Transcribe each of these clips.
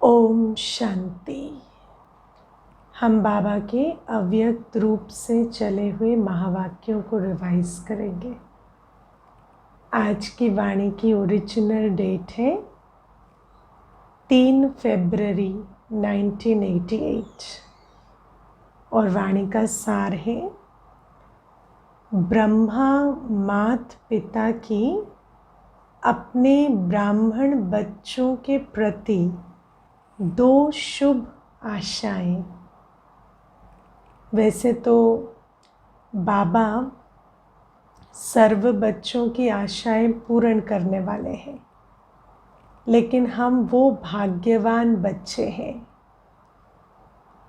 ओम शांति। हम बाबा के अव्यक्त रूप से चले हुए महावाक्यों को रिवाइज करेंगे। आज की वाणी की ओरिजिनल डेट है 3 फरवरी 1988 और वाणी का सार है ब्रह्मा माता पिता की अपने ब्राह्मण बच्चों के प्रति 2 शुभ आशाएं। वैसे तो बाबा सर्व बच्चों की आशाएं पूर्ण करने वाले हैं, लेकिन हम वो भाग्यवान बच्चे हैं।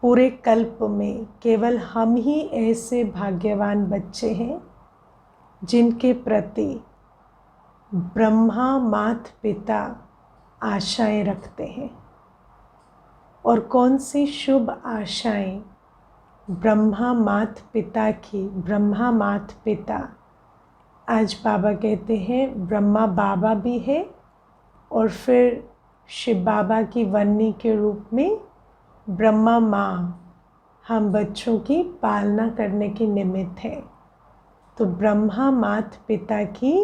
पूरे कल्प में केवल हम ही ऐसे भाग्यवान बच्चे हैं जिनके प्रति ब्रह्मा माता पिता आशाएं रखते हैं। और कौन सी शुभ आशाएं ब्रह्मा माता पिता की? ब्रह्मा माता पिता, आज बाबा कहते हैं ब्रह्मा बाबा भी है और फिर शिव बाबा की वन्नी के रूप में ब्रह्मा माँ हम बच्चों की पालना करने के निमित्त है। तो ब्रह्मा माता पिता की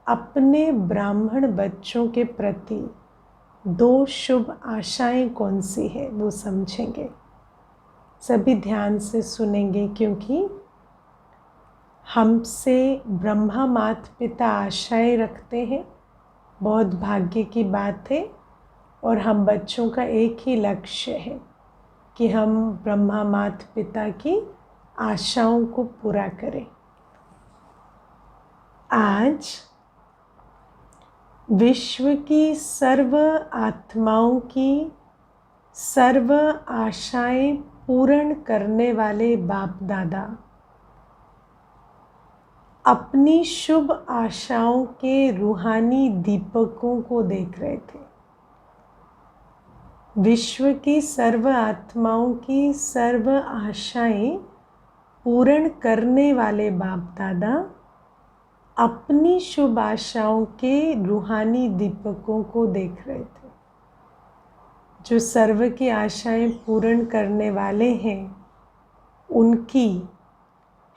अपने ब्राह्मण बच्चों के प्रति 2 शुभ आशाएं कौन सी है वो समझेंगे। सभी ध्यान से सुनेंगे, क्योंकि हमसे ब्रह्मा माता पिता आशाएं रखते हैं, बहुत भाग्य की बात है। और हम बच्चों का एक ही लक्ष्य है कि हम ब्रह्मा माता पिता की आशाओं को पूरा करें। आज विश्व की सर्व आत्माओं की सर्व आशाएं पूर्ण करने वाले बाप दादा अपनी शुभ आशाओं के रूहानी दीपकों को देख रहे थे। विश्व की सर्व आत्माओं की सर्व आशाएं पूर्ण करने वाले बाप दादा अपनी शुभ आशाओं के रूहानी दीपकों को देख रहे थे। जो सर्व की आशाएं पूर्ण करने वाले हैं, उनकी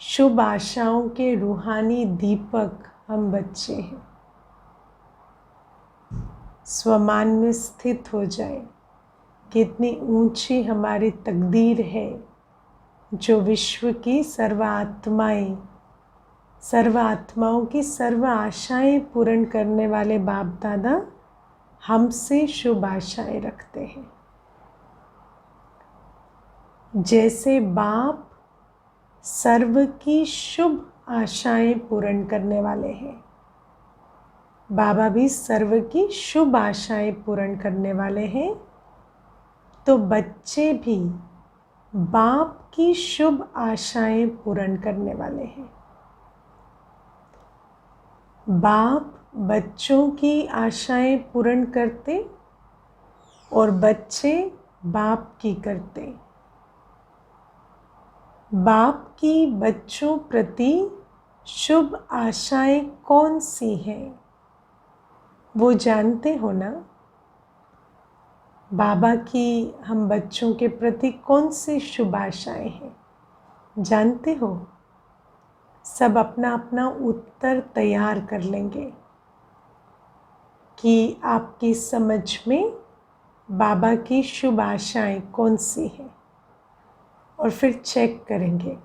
शुभ आशाओं के रूहानी दीपक हम बच्चे हैं। स्वमान में स्थित हो जाए, कितनी ऊंची हमारी तकदीर है जो विश्व की सर्व आत्माओं की सर्व आशाएं पूर्ण करने वाले बाप दादा हमसे शुभ आशाएं रखते हैं। जैसे बाप सर्व की शुभ आशाएं पूर्ण करने वाले हैं, बाबा भी सर्व की शुभ आशाएं पूर्ण करने वाले हैं। तो बच्चे भी बाप की शुभ आशाएं पूर्ण करने वाले हैं। बाप बच्चों की आशाएं पूर्ण करते और बच्चे बाप की करते। बाप की बच्चों प्रति शुभ आशाएं कौन सी हैं वो जानते हो ना? बाबा की हम बच्चों के प्रति कौन सी शुभ आशाएं हैं जानते हो? सब अपना अपना उत्तर तैयार कर लेंगे कि आपकी समझ में बाबा की शुभ आशाएं कौन सी हैं, और फिर चेक करेंगे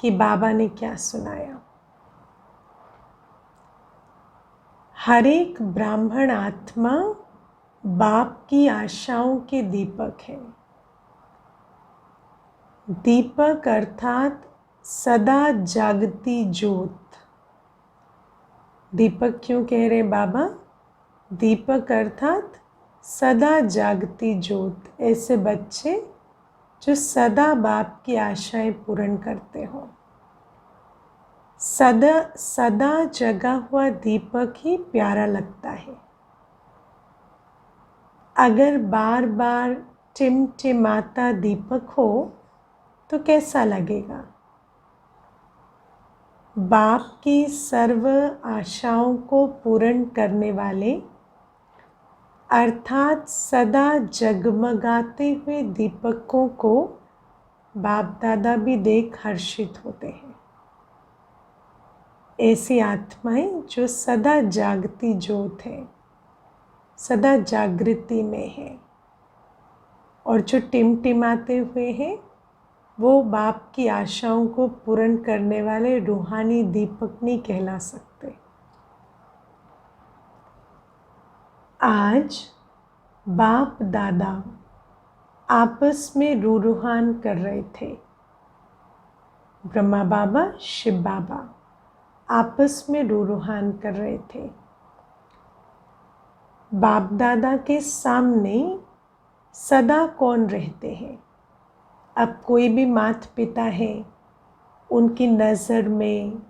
कि बाबा ने क्या सुनाया। हर एक ब्राह्मण आत्मा बाप की आशाओं के दीपक है। दीपक अर्थात सदा जागती ज्योत। दीपक क्यों कह रहे बाबा? दीपक अर्थात सदा जागती ज्योत। ऐसे बच्चे जो सदा बाप की आशाएं पूर्ण करते हो। सदा जगा हुआ दीपक ही प्यारा लगता है। अगर बार बार टिमटिमाता दीपक हो तो कैसा लगेगा? बाप की सर्व आशाओं को पूर्ण करने वाले अर्थात सदा जगमगाते हुए दीपकों को बाप दादा भी देख हर्षित होते हैं। ऐसी आत्माएं जो सदा जागती ज्योत है, सदा जागृति में है, और जो टिमटिमाते हुए हैं वो बाप की आशाओं को पूर्ण करने वाले रूहानी दीपक नहीं कहला सकते। आज बाप दादा आपस में रूहान कर रहे थे। ब्रह्मा बाबा, शिव बाबा आपस में रूहान कर रहे थे। बाप दादा के सामने सदा कौन रहते हैं? अब कोई भी माता पिता है, उनकी नज़र में,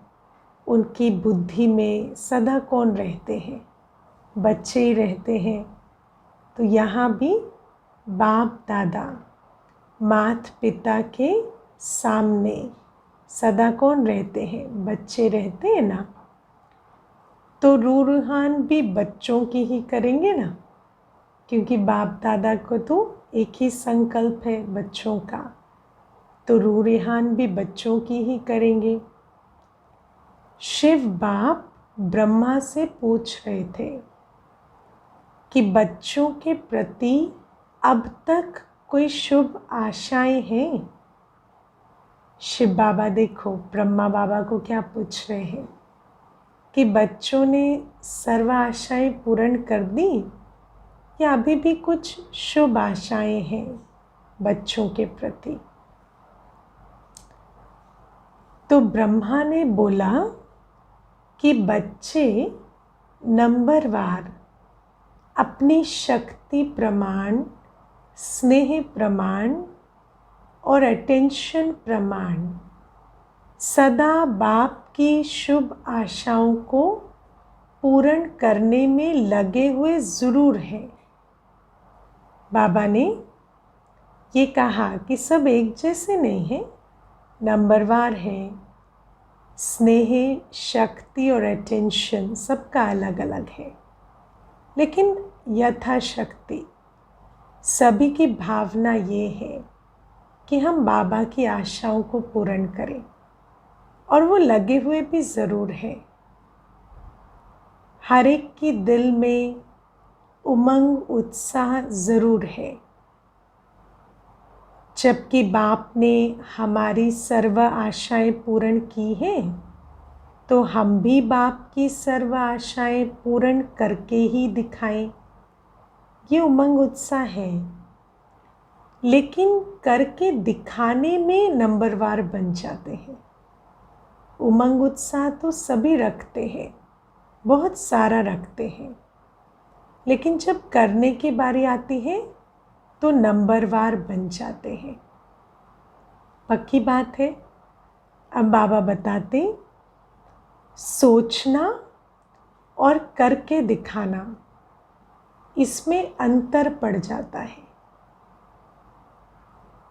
उनकी बुद्धि में सदा कौन रहते हैं? बच्चे ही रहते हैं। तो यहाँ भी बाप दादा माता पिता के सामने सदा कौन रहते हैं? बच्चे रहते हैं ना। तो रूहान भी बच्चों की ही करेंगे ना, क्योंकि बाप दादा को तो एक ही संकल्प है बच्चों का। तो रूहान भी बच्चों की ही करेंगे। शिव बाप ब्रह्मा से पूछ रहे थे कि बच्चों के प्रति अब तक कोई शुभ आशाएं हैं? शिव बाबा देखो ब्रह्मा बाबा को क्या पूछ रहे हैं कि बच्चों ने सर्व आशाएं पूर्ण कर दी या अभी भी कुछ शुभ आशाएं हैं बच्चों के प्रति? तो ब्रह्मा ने बोला कि बच्चे नंबरवार अपनी शक्ति प्रमाण, स्नेह प्रमाण और अटेंशन प्रमाण सदा बाप की शुभ आशाओं को पूर्ण करने में लगे हुए ज़रूर हैं। बाबा ने ये कहा कि सब एक जैसे नहीं हैं, नंबरवार हैं। स्नेह, शक्ति और अटेंशन सबका अलग अलग है, लेकिन यथाशक्ति सभी की भावना ये है कि हम बाबा की आशाओं को पूर्ण करें, और वो लगे हुए भी ज़रूर हैं। हर एक की दिल में उमंग, उत्साह ज़रूर है। जबकि बाप ने हमारी सर्व आशाएं पूर्ण की हैं, तो हम भी बाप की सर्व आशाएं पूर्ण करके ही दिखाएं। ये उमंग, उत्साह है। लेकिन करके दिखाने में नंबरवार बन जाते हैं। उमंग उत्साह तो सभी रखते हैं, बहुत सारा रखते हैं, लेकिन जब करने की बारी आती है तो नंबरवार बन जाते हैं। पक्की बात है। अब बाबा बताते, सोचना और करके दिखाना, इसमें अंतर पड़ जाता है।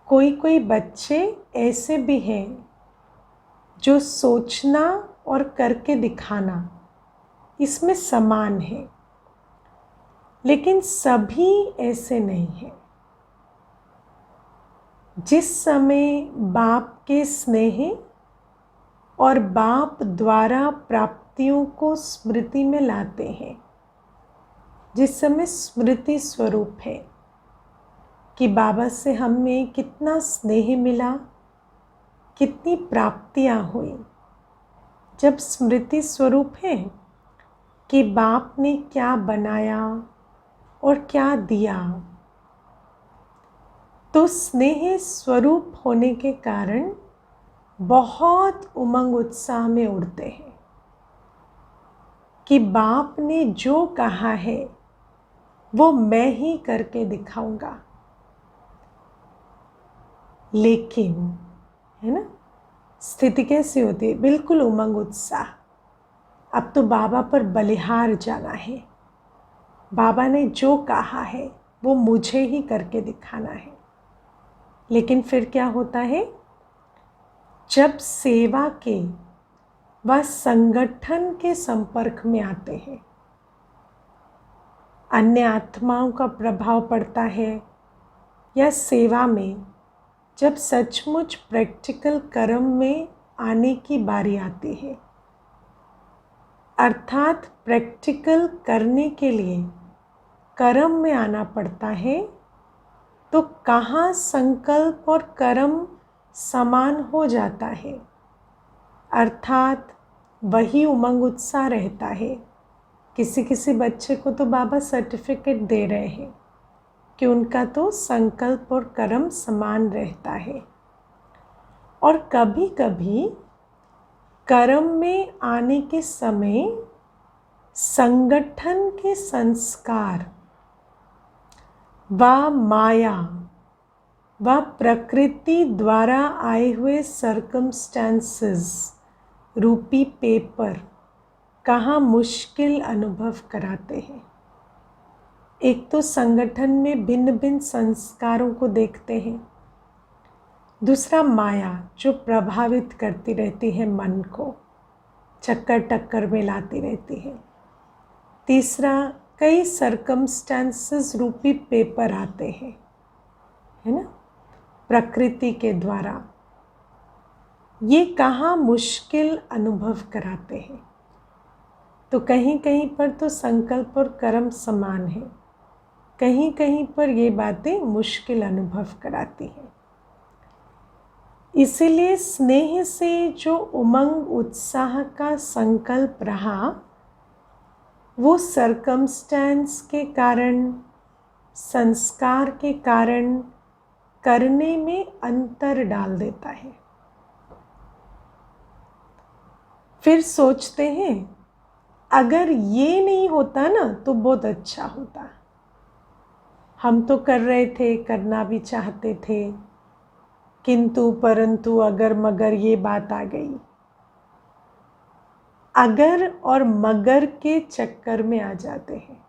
कोई कोई बच्चे ऐसे भी हैं जो सोचना और करके दिखाना इसमें समान है, लेकिन सभी ऐसे नहीं हैं। जिस समय बाप के स्नेह और बाप द्वारा प्राप्तियों को स्मृति में लाते हैं, जिस समय स्मृति स्वरूप है कि बाबा से हमें कितना स्नेह मिला, कितनी प्राप्तियां हुई, जब स्मृति स्वरूप है कि बाप ने क्या बनाया और क्या दिया, तो स्नेह स्वरूप होने के कारण बहुत उमंग उत्साह में उड़ते हैं कि बाप ने जो कहा है वो मैं ही करके दिखाऊंगा। लेकिन है ना, स्थिति कैसी होती है? बिल्कुल उमंग उत्साह। अब तो बाबा पर बलिहार जाना है, बाबा ने जो कहा है वो मुझे ही करके दिखाना है। लेकिन फिर क्या होता है, जब सेवा के व संगठन के संपर्क में आते हैं, अन्य आत्माओं का प्रभाव पड़ता है, या सेवा में जब सचमुच प्रैक्टिकल कर्म में आने की बारी आती है, अर्थात प्रैक्टिकल करने के लिए कर्म में आना पड़ता है, तो कहाँ संकल्प और कर्म समान हो जाता है, अर्थात वही उमंग उत्साह रहता है। किसी किसी बच्चे को तो बाबा सर्टिफिकेट दे रहे हैं कि उनका तो संकल्प और कर्म समान रहता है। और कभी कभी कर्म में आने के समय संगठन के संस्कार व माया व प्रकृति द्वारा आए हुए सर्कमस्टेंसेस रूपी पेपर कहाँ मुश्किल अनुभव कराते हैं। एक तो संगठन में भिन्न भिन्न संस्कारों को देखते हैं, दूसरा माया जो प्रभावित करती रहती है मन को, चक्कर टक्कर में लाती रहती है, तीसरा कई सर्कमस्टेंसेस रूपी पेपर आते हैं, है ना, प्रकृति के द्वारा। ये कहाँ मुश्किल अनुभव कराते हैं। तो कहीं कहीं पर तो संकल्प और कर्म समान है, कहीं कहीं पर ये बातें मुश्किल अनुभव कराती हैं। इसीलिए स्नेह से जो उमंग उत्साह का संकल्प रहा, वो सर्कमस्टेंस के कारण, संस्कार के कारण करने में अंतर डाल देता है। फिर सोचते हैं अगर ये नहीं होता ना तो बहुत अच्छा होता, हम तो कर रहे थे, करना भी चाहते थे, किंतु परंतु अगर मगर ये बात आ गई। अगर और मगर के चक्कर में आ जाते हैं।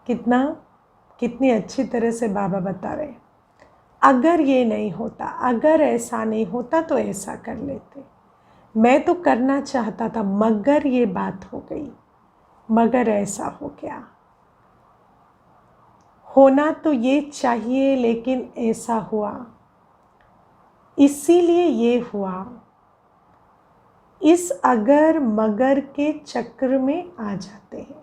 कितनी अच्छी तरह से बाबा बता रहे हैं, अगर ये नहीं होता, अगर ऐसा नहीं होता तो ऐसा कर लेते, मैं तो करना चाहता था मगर ये बात हो गई, मगर ऐसा हो गया, होना तो ये चाहिए लेकिन ऐसा हुआ, इसीलिए ये हुआ। इस अगर मगर के चक्र में आ जाते हैं।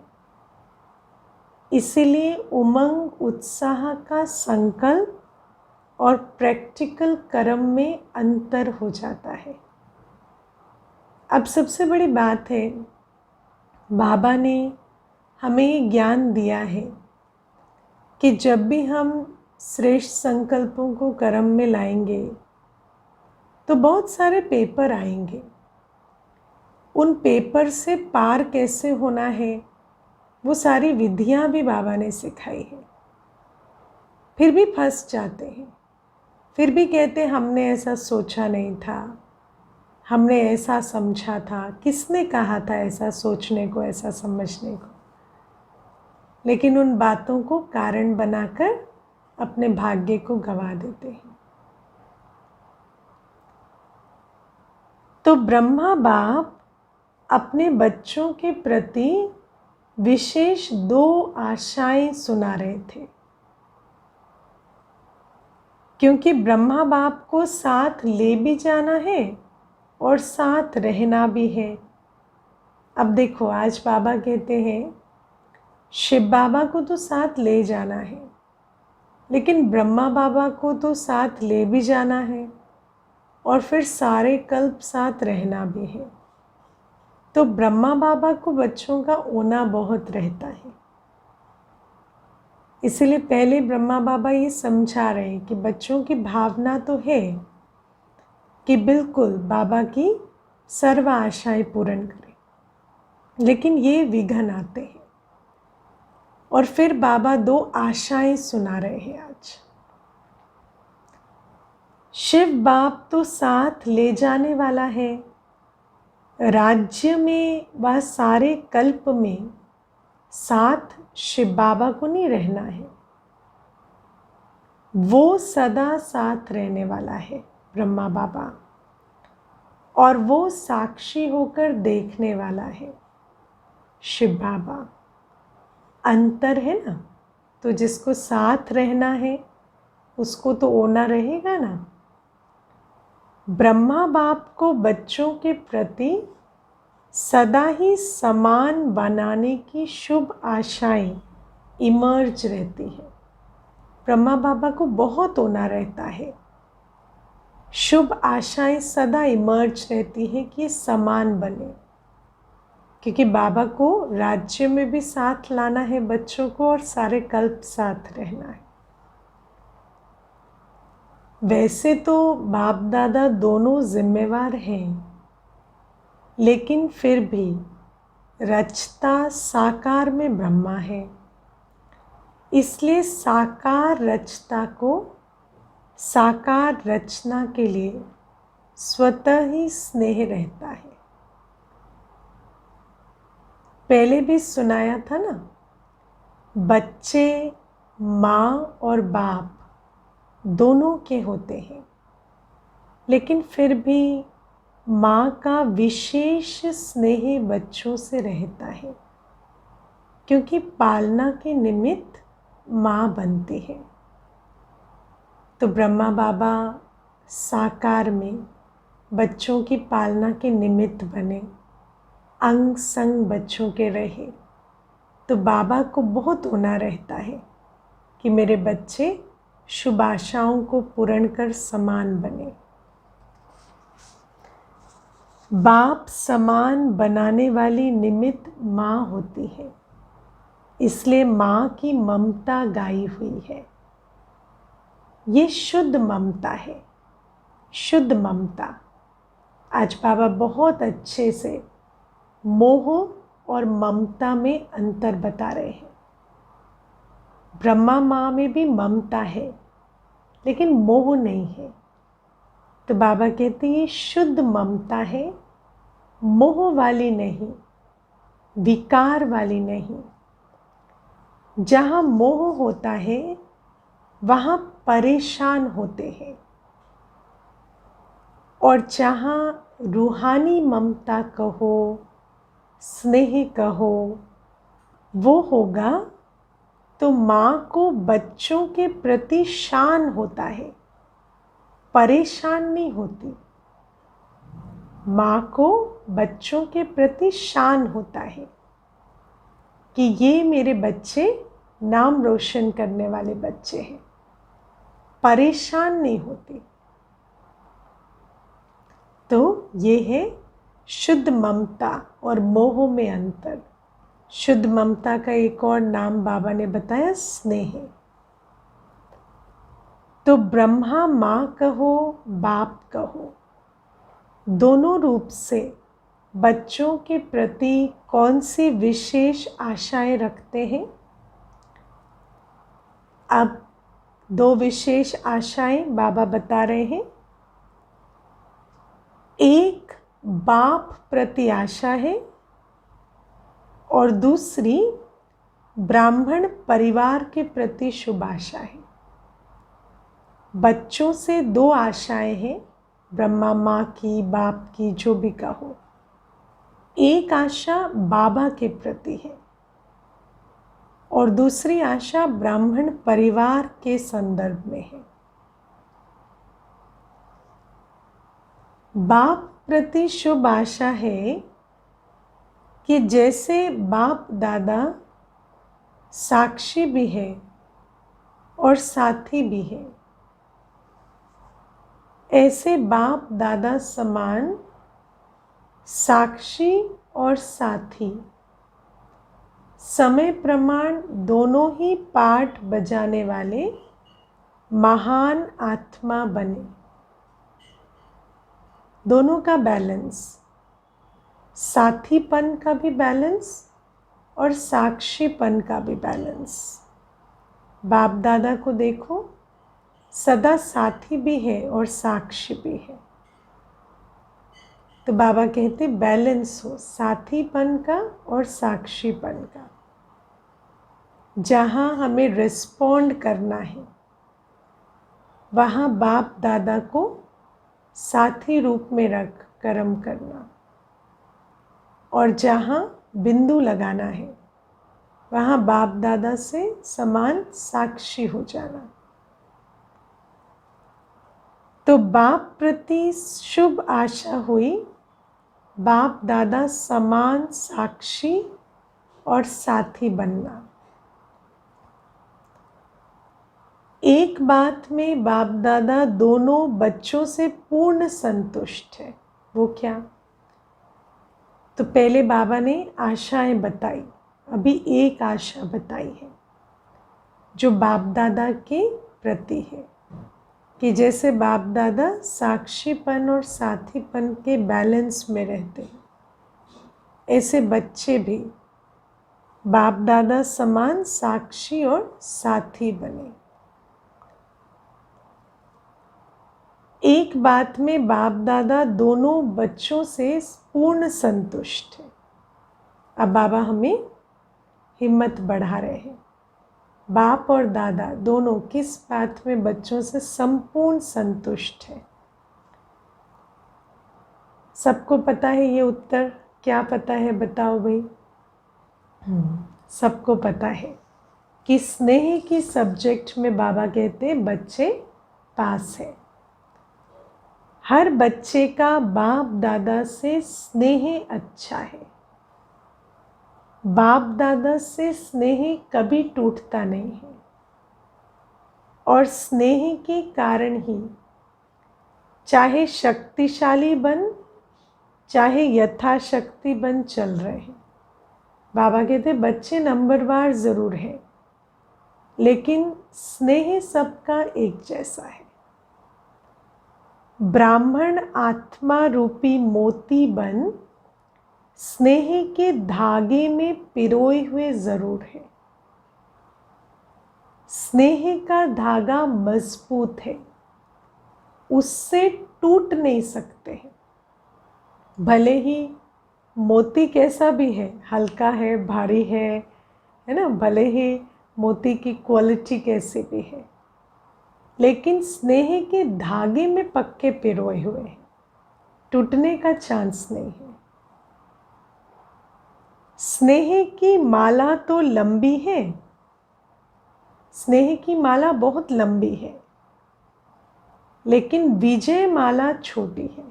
इसीलिए उमंग उत्साह का संकल्प और प्रैक्टिकल कर्म में अंतर हो जाता है। अब सबसे बड़ी बात है, बाबा ने हमें ज्ञान दिया है कि जब भी हम श्रेष्ठ संकल्पों को कर्म में लाएंगे तो बहुत सारे पेपर आएंगे। उन पेपर से पार कैसे होना है, वो सारी विधियां भी बाबा ने सिखाई है। फिर भी फंस जाते हैं, फिर भी कहते हमने ऐसा सोचा नहीं था, हमने ऐसा समझा था, किसने कहा था ऐसा सोचने को, ऐसा समझने को। लेकिन उन बातों को कारण बनाकर अपने भाग्य को गंवा देते हैं। तो ब्रह्मा बाप अपने बच्चों के प्रति विशेष 2 आशाएं सुना रहे थे, क्योंकि ब्रह्मा बाप को साथ ले भी जाना है और साथ रहना भी है। अब देखो, आज बाबा कहते हैं शिव बाबा को तो साथ ले जाना है, लेकिन ब्रह्मा बाबा को तो साथ ले भी जाना है और फिर सारे कल्प साथ रहना भी है। तो ब्रह्मा बाबा को बच्चों का ओना बहुत रहता है। इसीलिए पहले ब्रह्मा बाबा ये समझा रहे हैं कि बच्चों की भावना तो है कि बिल्कुल बाबा की सर्व आशाएं पूर्ण करें, लेकिन ये विघ्न आते हैं। और फिर बाबा 2 आशाएं सुना रहे हैं आज। शिव बाप तो साथ ले जाने वाला है, राज्य में व सारे कल्प में साथ शिव बाबा को नहीं रहना है, वो सदा साथ रहने वाला है ब्रह्मा बाबा, और वो साक्षी होकर देखने वाला है शिव बाबा। अंतर है ना, तो जिसको साथ रहना है उसको तो ओना रहेगा ना। ब्रह्मा बाप को बच्चों के प्रति सदा ही समान बनाने की शुभ आशाएं इमर्ज रहती है। ब्रह्मा बाबा को बहुत होना रहता है, शुभ आशाएं सदा इमर्ज रहती है कि समान बने, क्योंकि बाबा को राज्य में भी साथ लाना है बच्चों को और सारे कल्प साथ रहना है। वैसे तो बाप दादा दोनों जिम्मेवार हैं, लेकिन फिर भी रचता साकार में ब्रह्मा है, इसलिए साकार रचता को साकार रचना के लिए स्वतः ही स्नेह रहता है। पहले भी सुनाया था ना, बच्चे माँ और बाप दोनों के होते हैं, लेकिन फिर भी माँ का विशेष स्नेह बच्चों से रहता है, क्योंकि पालना के निमित्त माँ बनती है। तो ब्रह्मा बाबा साकार में बच्चों की पालना के निमित्त बने, अंग संग बच्चों के रहे, तो बाबा को बहुत होना रहता है कि मेरे बच्चे शुभ आशाओं को पूर्ण कर समान बने। बाप समान बनाने वाली निमित्त माँ होती है, इसलिए माँ की ममता गाई हुई है। ये शुद्ध ममता है, शुद्ध ममता। आज बाबा बहुत अच्छे से मोह और ममता में अंतर बता रहे हैं। ब्रह्मा माँ में भी ममता है, लेकिन मोह नहीं है। तो बाबा कहते हैं ये शुद्ध ममता है, मोह वाली नहीं, विकार वाली नहीं। जहाँ मोह होता है वहाँ परेशान होते हैं, और जहाँ रूहानी ममता कहो, स्नेह कहो, वो होगा तो माँ को बच्चों के प्रति शान होता है, परेशान नहीं होती। माँ को बच्चों के प्रति शान होता है कि ये मेरे बच्चे नाम रोशन करने वाले बच्चे हैं, परेशान नहीं होती। तो ये है शुद्ध ममता और मोह में अंतर। शुद्ध ममता का एक और नाम बाबा ने बताया, स्नेह। तो ब्रह्मा माँ कहो, बाप कहो, दोनों रूप से बच्चों के प्रति कौन सी विशेष आशाएं रखते हैं। अब दो विशेष आशाएं बाबा बता रहे हैं। एक बाप प्रति आशा है और दूसरी ब्राह्मण परिवार के प्रति शुभ आशा है। बच्चों से दो आशाएं हैं, ब्रह्मा माँ की, बाप की, जो भी कहो। एक आशा बाबा के प्रति है और दूसरी आशा ब्राह्मण परिवार के संदर्भ में है। बाप प्रति शुभ आशा है कि जैसे बाप दादा साक्षी भी है और साथी भी है, ऐसे बाप दादा समान साक्षी और साथी समय प्रमाण दोनों ही पाठ बजाने वाले महान आत्मा बने। दोनों का बैलेंस, साथीपन का भी बैलेंस और साक्षीपन का भी बैलेंस। बाप दादा को देखो, सदा साथी भी है और साक्षी भी है। तो बाबा कहते बैलेंस हो साथीपन का और साक्षीपन का। जहाँ हमें रिस्पॉन्ड करना है वहाँ बाप दादा को साथी रूप में रख कर्म करना, और जहाँ बिंदु लगाना है वहाँ बाप दादा से समान साक्षी हो जाना। तो बाप प्रति शुभ आशा हुई, बाप दादा समान साक्षी और साथी बनना। एक बात में बाप दादा दोनों बच्चों से पूर्ण संतुष्ट है। वो क्या? तो पहले बाबा ने आशाएं बताई, अभी एक आशा बताई है जो बाप दादा के प्रति है कि जैसे बाप दादा साक्षीपन और साथीपन के बैलेंस में रहते हैं, ऐसे बच्चे भी बाप दादा समान साक्षी और साथी बने। एक बात में बाप दादा दोनों बच्चों से पूर्ण संतुष्ट है। अब बाबा हमें हिम्मत बढ़ा रहे हैं। बाप और दादा दोनों किस बात में बच्चों से संपूर्ण संतुष्ट है? सबको पता है ये उत्तर? क्या पता है बताओ भाई? सबको पता है कि स्नेह की सब्जेक्ट में बाबा कहते हैं बच्चे पास है। हर बच्चे का बाप दादा से स्नेह अच्छा है। बाप दादा से स्नेह कभी टूटता नहीं है और स्नेह के कारण ही चाहे शक्तिशाली बन चाहे यथाशक्ति बन चल रहे हैं। बाबा कहते बच्चे नंबरवार ज़रूर है लेकिन स्नेह सबका एक जैसा है। ब्राह्मण आत्मा रूपी मोती बन स्नेह के धागे में पिरोए हुए ज़रूर है। स्नेह का धागा मजबूत है, उससे टूट नहीं सकते हैं। भले ही मोती कैसा भी है, हल्का है, भारी है ना, भले ही मोती की क्वालिटी कैसी भी है, लेकिन स्नेह के धागे में पक्के पिरोए हुए हैं, टूटने का चांस नहीं है। स्नेह की माला तो लंबी है, स्नेह की माला बहुत लंबी है, लेकिन विजय माला छोटी है।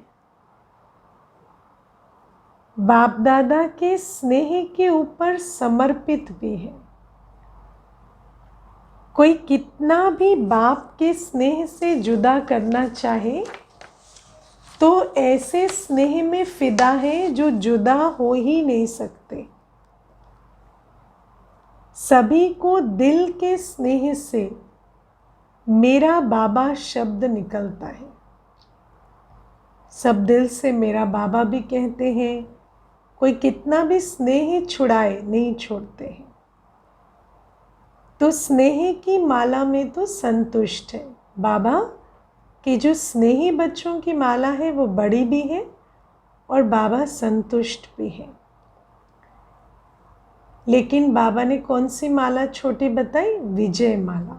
बाप दादा के स्नेह के ऊपर समर्पित भी है। कोई कितना भी बाप के स्नेह से जुदा करना चाहे तो ऐसे स्नेह में फिदा है जो जुदा हो ही नहीं सकते। सभी को दिल के स्नेह से मेरा बाबा शब्द निकलता है। सब दिल से मेरा बाबा भी कहते हैं। कोई कितना भी स्नेह छुड़ाए नहीं छोड़ते हैं। तो स्नेह की माला में तो संतुष्ट है। बाबा कि जो स्नेही बच्चों की माला है वो बड़ी भी है और बाबा संतुष्ट भी है। लेकिन बाबा ने कौन सी माला छोटी बताई? विजय माला।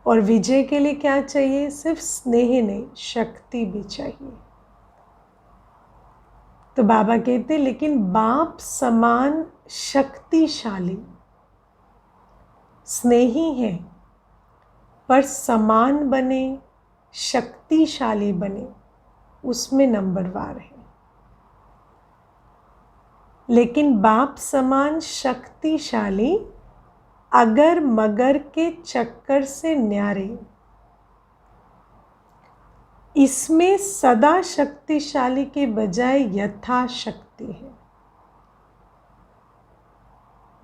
और विजय के लिए क्या चाहिए? सिर्फ स्नेह नहीं, शक्ति भी चाहिए। तो बाबा कहते लेकिन बाप समान शक्तिशाली स्नेही है, पर समान बने, शक्तिशाली बने, उसमें नंबरवार है। लेकिन बाप समान शक्तिशाली अगर मगर के चक्कर से न्यारे, इसमें सदा शक्तिशाली के बजाय यथाशक्ति है।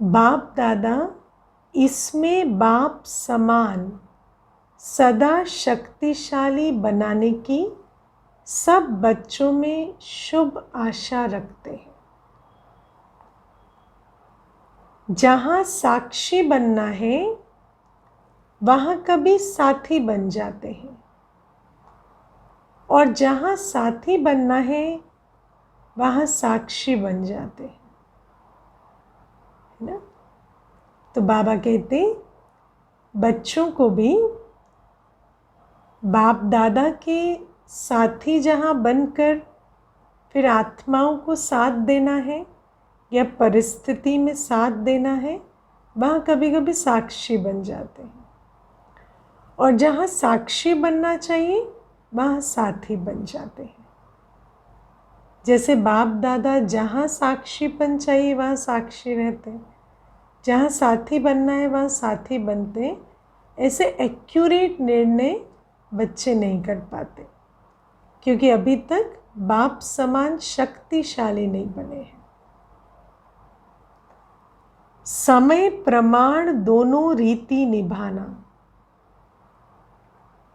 बाप दादा इसमें बाप समान सदा शक्तिशाली बनाने की सब बच्चों में शुभ आशा रखते हैं। जहाँ साक्षी बनना है वहाँ कभी साथी बन जाते हैं, और जहाँ साथी बनना है वहाँ साक्षी बन जाते हैं, है ना। तो बाबा कहते बच्चों को भी बाप दादा के साथी जहाँ बनकर फिर आत्माओं को साथ देना है, या परिस्थिति में साथ देना है, वहाँ कभी कभी साक्षी बन जाते हैं, और जहाँ साक्षी बनना चाहिए वहाँ साथी बन जाते हैं। जैसे बाप दादा जहाँ साक्षीपन चाहिए वहाँ साक्षी रहते हैं, जहाँ साथी बनना है वहाँ साथी बनते हैं। ऐसे एक्यूरेट निर्णय बच्चे नहीं कर पाते, क्योंकि अभी तक बाप समान शक्तिशाली नहीं बने हैं। समय प्रमाण दोनों रीति निभाना,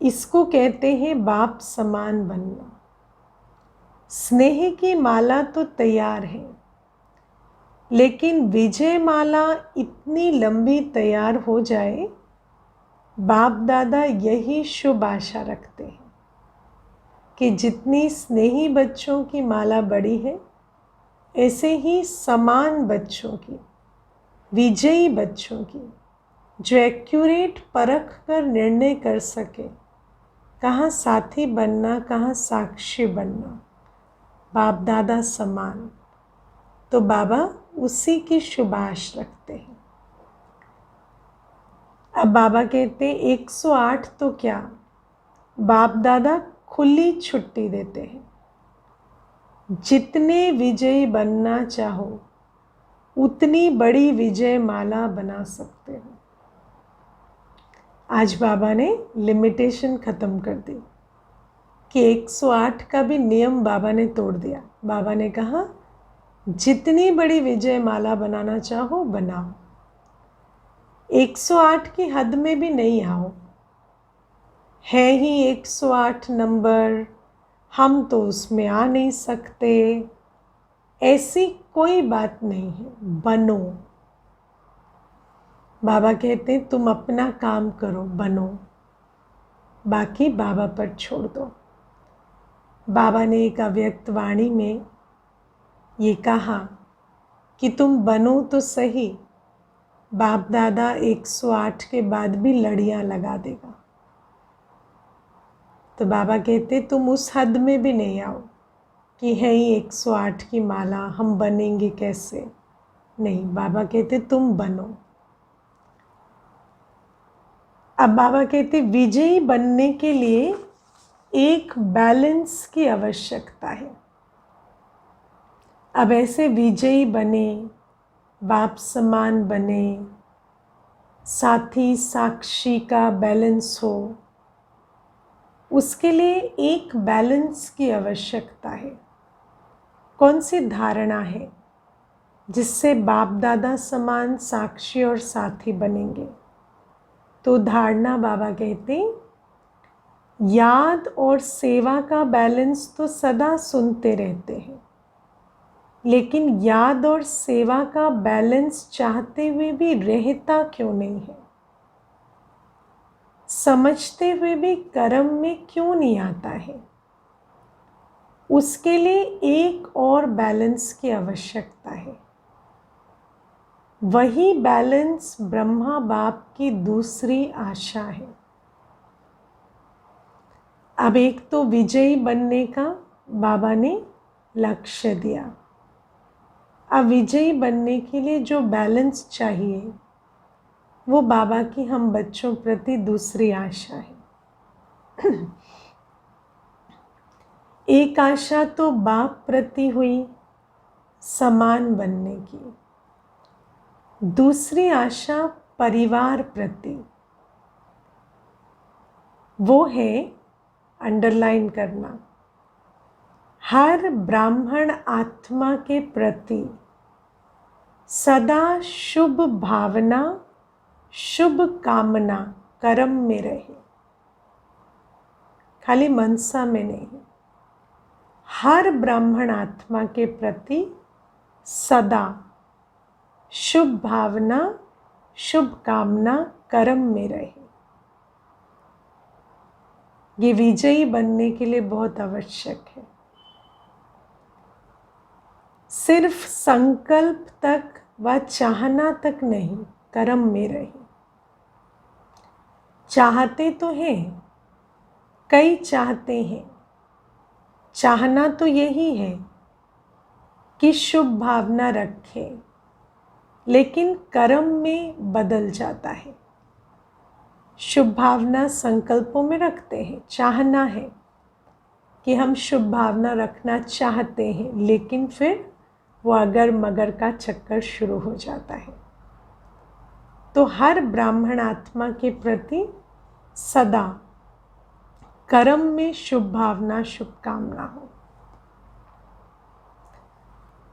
इसको कहते हैं बाप समान बनना। स्नेह की माला तो तैयार है, लेकिन विजय माला इतनी लंबी तैयार हो जाए, बाप दादा यही शुभ आशा रखते हैं कि जितनी स्नेही बच्चों की माला बड़ी है, ऐसे ही समान बच्चों की, विजयी बच्चों की, जो एक्यूरेट परख कर निर्णय कर सके कहाँ साथी बनना, कहाँ साक्षी बनना, बाप दादा समान, तो बाबा उसी की शुभाश रखते हैं। अब बाबा कहते हैं 108 तो क्या, बाप दादा खुली छुट्टी देते हैं। जितने विजयी बनना चाहो उतनी बड़ी विजय माला बना सकते हो। आज बाबा ने लिमिटेशन ख़त्म कर दी कि 108 का भी नियम बाबा ने तोड़ दिया। बाबा ने कहा जितनी बड़ी विजय माला बनाना चाहो बनाओ, 108 की हद में भी नहीं आओ। है ही 108 नंबर, हम तो उसमें आ नहीं सकते, ऐसी कोई बात नहीं है। बनो, बाबा कहते हैं तुम अपना काम करो, बनो, बाकी बाबा पर छोड़ दो। बाबा ने एक अव्यक्त वाणी में ये कहा कि तुम बनो तो सही, बाप दादा 108 के बाद भी लड़ियाँ लगा देगा। तो बाबा कहते तुम उस हद में भी नहीं आओ कि है ही 108 की माला, हम बनेंगे कैसे। नहीं, बाबा कहते तुम बनो। अब बाबा कहते विजयी बनने के लिए एक बैलेंस की आवश्यकता है। अब ऐसे विजयी बने, बाप समान बने, साथी साक्षी का बैलेंस हो, उसके लिए एक बैलेंस की आवश्यकता है। कौन सी धारणा है जिससे बाप दादा समान साक्षी और साथी बनेंगे? तो धारणा बाबा कहते याद और सेवा का बैलेंस तो सदा सुनते रहते हैं, लेकिन याद और सेवा का बैलेंस चाहते हुए भी रहता क्यों नहीं है? समझते हुए भी कर्म में क्यों नहीं आता है? उसके लिए एक और बैलेंस की आवश्यकता है। वही बैलेंस ब्रह्मा बाप की दूसरी आशा है। अब एक तो विजयी बनने का बाबा ने लक्ष्य दिया। अब विजयी बनने के लिए जो बैलेंस चाहिए वो बाबा की हम बच्चों प्रति दूसरी आशा है। एक आशा तो बाप प्रति हुई समान बनने की, दूसरी आशा परिवार प्रति, वो है अंडरलाइन करना, हर ब्राह्मण आत्मा के प्रति सदा शुभ भावना, शुभ कामना कर्म में रहे, खाली मनसा में नहीं। हर ब्राह्मण आत्मा के प्रति सदा शुभ भावना, शुभ कामना कर्म में रहे। ये विजयी बनने के लिए बहुत आवश्यक है। सिर्फ संकल्प तक व चाहना तक नहीं, कर्म में रहे। चाहते तो हैं, कई चाहते हैं, चाहना तो यही है कि शुभ भावना रखें, लेकिन कर्म में बदल जाता है। शुभ भावना संकल्पों में रखते हैं, चाहना है कि हम शुभ भावना रखना चाहते हैं, लेकिन फिर वो अगर मगर का चक्कर शुरू हो जाता है। तो हर ब्राह्मण आत्मा के प्रति सदा कर्म में शुभ भावना, शुभकामना हो।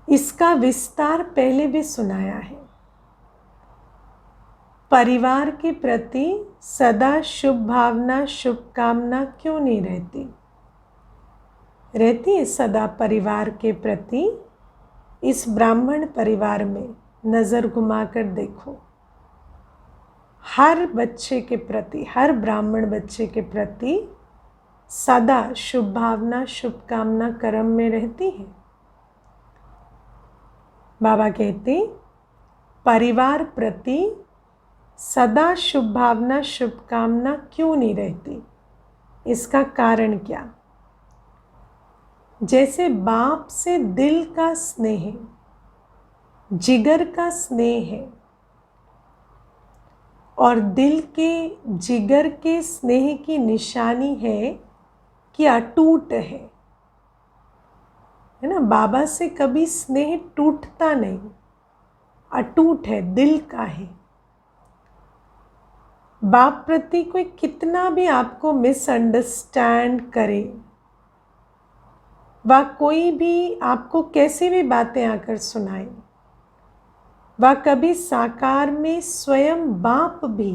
इसका विस्तार पहले भी सुनाया है। परिवार के प्रति सदा शुभ भावना, शुभकामना क्यों नहीं रहती? रहती है सदा परिवार के प्रति। इस ब्राह्मण परिवार में नज़र घुमाकर देखो, हर बच्चे के प्रति, हर ब्राह्मण बच्चे के प्रति सदा शुभ भावना, शुभकामना कर्म में रहती है। बाबा कहते परिवार प्रति सदा शुभ भावना, शुभकामना क्यों नहीं रहती? इसका कारण क्या? जैसे बाप से दिल का स्नेह, जिगर का स्नेह है, और दिल के जिगर के स्नेह की निशानी है कि अटूट है ना। बाबा से कभी स्नेह टूटता नहीं, अटूट है, दिल का है। बाप प्रति कोई कितना भी आपको मिसअंडरस्टैंड करे, वह कोई भी आपको कैसी भी बातें आकर सुनाए, वह कभी साकार में स्वयं बाप भी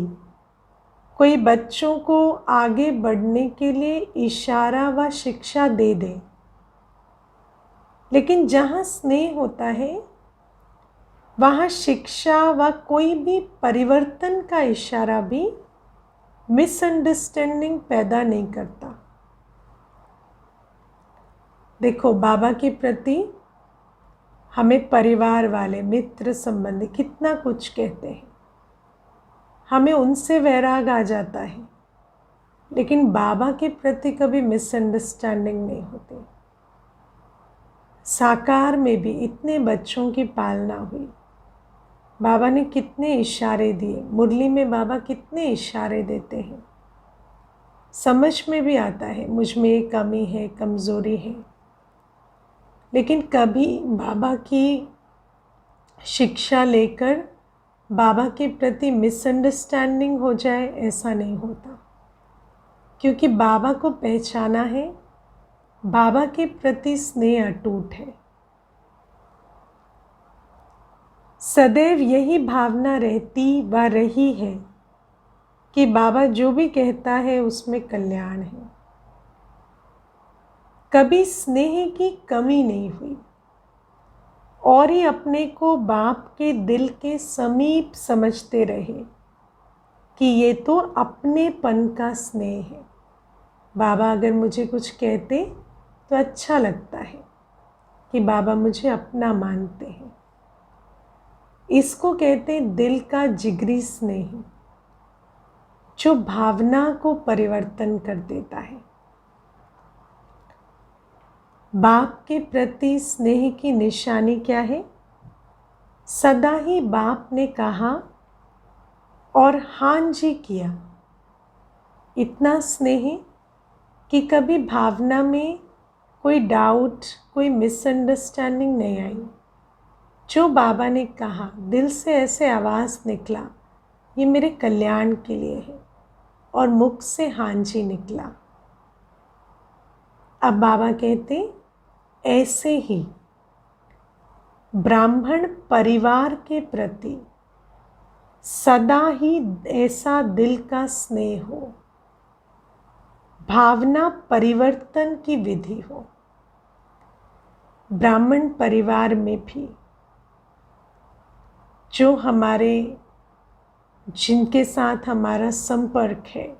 कोई बच्चों को आगे बढ़ने के लिए इशारा व शिक्षा दे दे, लेकिन जहाँ स्नेह होता है वहाँ शिक्षा व कोई भी परिवर्तन का इशारा भी मिसअंडरस्टैंडिंग पैदा नहीं करता। देखो, बाबा के प्रति हमें परिवार वाले, मित्र, संबंधी कितना कुछ कहते हैं, हमें उनसे वैराग आ जाता है, लेकिन बाबा के प्रति कभी मिसअंडरस्टैंडिंग नहीं होती। साकार में भी इतने बच्चों की पालना हुई, बाबा ने कितने इशारे दिए, मुरली में बाबा कितने इशारे देते हैं, समझ में भी आता है मुझ में ये कमी है, कमज़ोरी है, लेकिन कभी बाबा की शिक्षा लेकर बाबा के प्रति मिसअंडरस्टैंडिंग हो जाए, ऐसा नहीं होता, क्योंकि बाबा को पहचाना है, बाबा के प्रति स्नेह अटूट है। सदैव यही भावना रहती व रही है कि बाबा जो भी कहता है उसमें कल्याण है। कभी स्नेह की कमी नहीं हुई, और ही अपने को बाप के दिल के समीप समझते रहे कि ये तो अपनेपन का स्नेह है। बाबा अगर मुझे कुछ कहते तो अच्छा लगता है कि बाबा मुझे अपना मानते हैं। इसको कहते हैं दिल का जिगरी स्नेह, जो भावना को परिवर्तन कर देता है। बाप के प्रति स्नेह की निशानी क्या है? सदा ही बाप ने कहा और हाँ जी किया। इतना स्नेह कि कभी भावना में कोई डाउट, कोई मिसअंडरस्टैंडिंग नहीं आई। जो बाबा ने कहा, दिल से ऐसे आवाज़ निकला, ये मेरे कल्याण के लिए है, और मुख से हाँ जी निकला। अब बाबा कहते ऐसे ही ब्राह्मण परिवार के प्रति सदा ही ऐसा दिल का स्नेह हो, भावना परिवर्तन की विधि हो। ब्राह्मण परिवार में भी जो हमारे, जिनके साथ हमारा संपर्क है,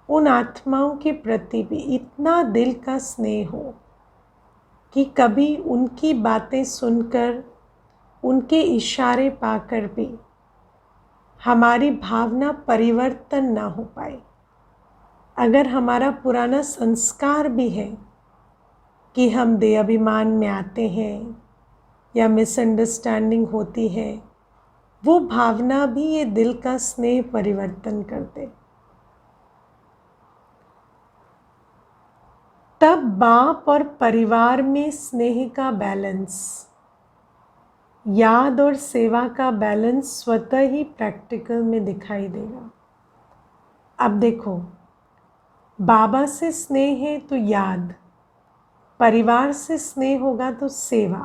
उन आत्माओं के प्रति भी इतना दिल का स्नेह हो कि कभी उनकी बातें सुनकर, उनके इशारे पाकर भी हमारी भावना परिवर्तन ना हो पाए। अगर हमारा पुराना संस्कार भी है कि हम देह अभिमान में आते हैं, या मिसअंडरस्टैंडिंग होती है, वो भावना भी ये दिल का स्नेह परिवर्तन कर दे। तब बाप और परिवार में स्नेह का बैलेंस, याद और सेवा का बैलेंस स्वतः ही प्रैक्टिकल में दिखाई देगा। अब देखो, बाबा से स्नेह है तो याद, परिवार से स्नेह होगा तो सेवा,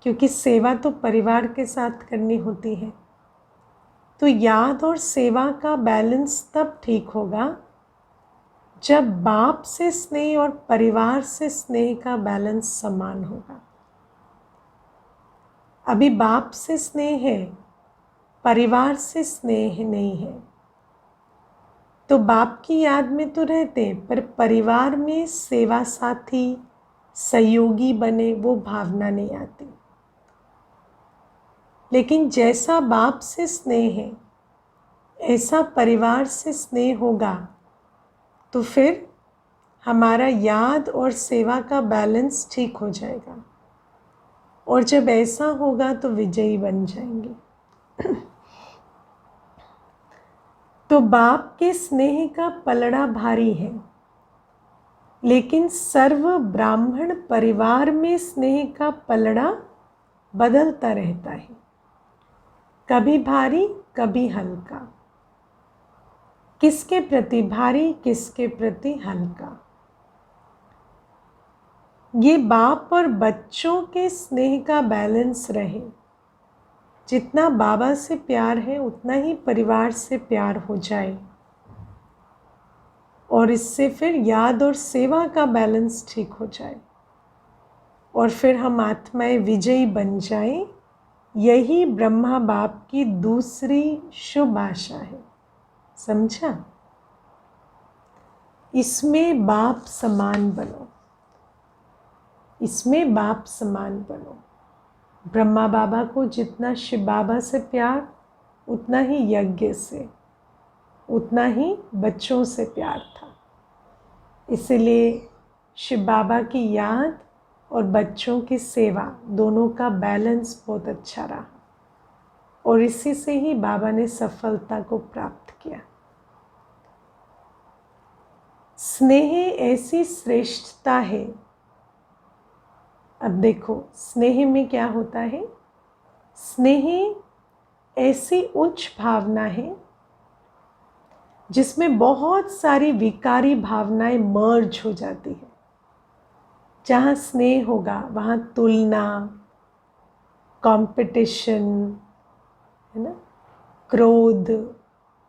क्योंकि सेवा तो परिवार के साथ करनी होती है। तो याद और सेवा का बैलेंस तब ठीक होगा जब बाप से स्नेह और परिवार से स्नेह का बैलेंस समान होगा। अभी बाप से स्नेह है, परिवार से स्नेह नहीं है, तो बाप की याद में तो रहते हैं, पर परिवार में सेवा साथी, सहयोगी बने, वो भावना नहीं आती। लेकिन जैसा बाप से स्नेह है, ऐसा परिवार से स्नेह होगा, तो फिर हमारा याद और सेवा का बैलेंस ठीक हो जाएगा। और जब ऐसा होगा तो विजयी बन जाएंगे। तो बाप के स्नेह का पलड़ा भारी है, लेकिन सर्व ब्राह्मण परिवार में स्नेह का पलड़ा बदलता रहता है, कभी भारी कभी हल्का। किसके प्रति भारी, किसके प्रति हल्का। ये बाप और बच्चों के स्नेह का बैलेंस रहे। जितना बाबा से प्यार है उतना ही परिवार से प्यार हो जाए, और इससे फिर याद और सेवा का बैलेंस ठीक हो जाए, और फिर हम आत्माएं विजयी बन जाएं। यही ब्रह्मा बाप की दूसरी शुभ आशा है। समझा? इसमें बाप समान बनो, इसमें बाप समान बनो। ब्रह्मा बाबा को जितना शिव बाबा से प्यार, उतना ही यज्ञ से, उतना ही बच्चों से प्यार था। इसलिए शिव बाबा की याद और बच्चों की सेवा, दोनों का बैलेंस बहुत अच्छा रहा, और इसी से ही बाबा ने सफलता को प्राप्त किया। स्नेह ऐसी श्रेष्ठता है। अब देखो, स्नेह में क्या होता है? स्नेह ऐसी उच्च भावना है जिसमें बहुत सारी विकारी भावनाएं मर्ज हो जाती है। जहाँ स्नेह होगा वहाँ तुलना, कंपटीशन, है ना, क्रोध,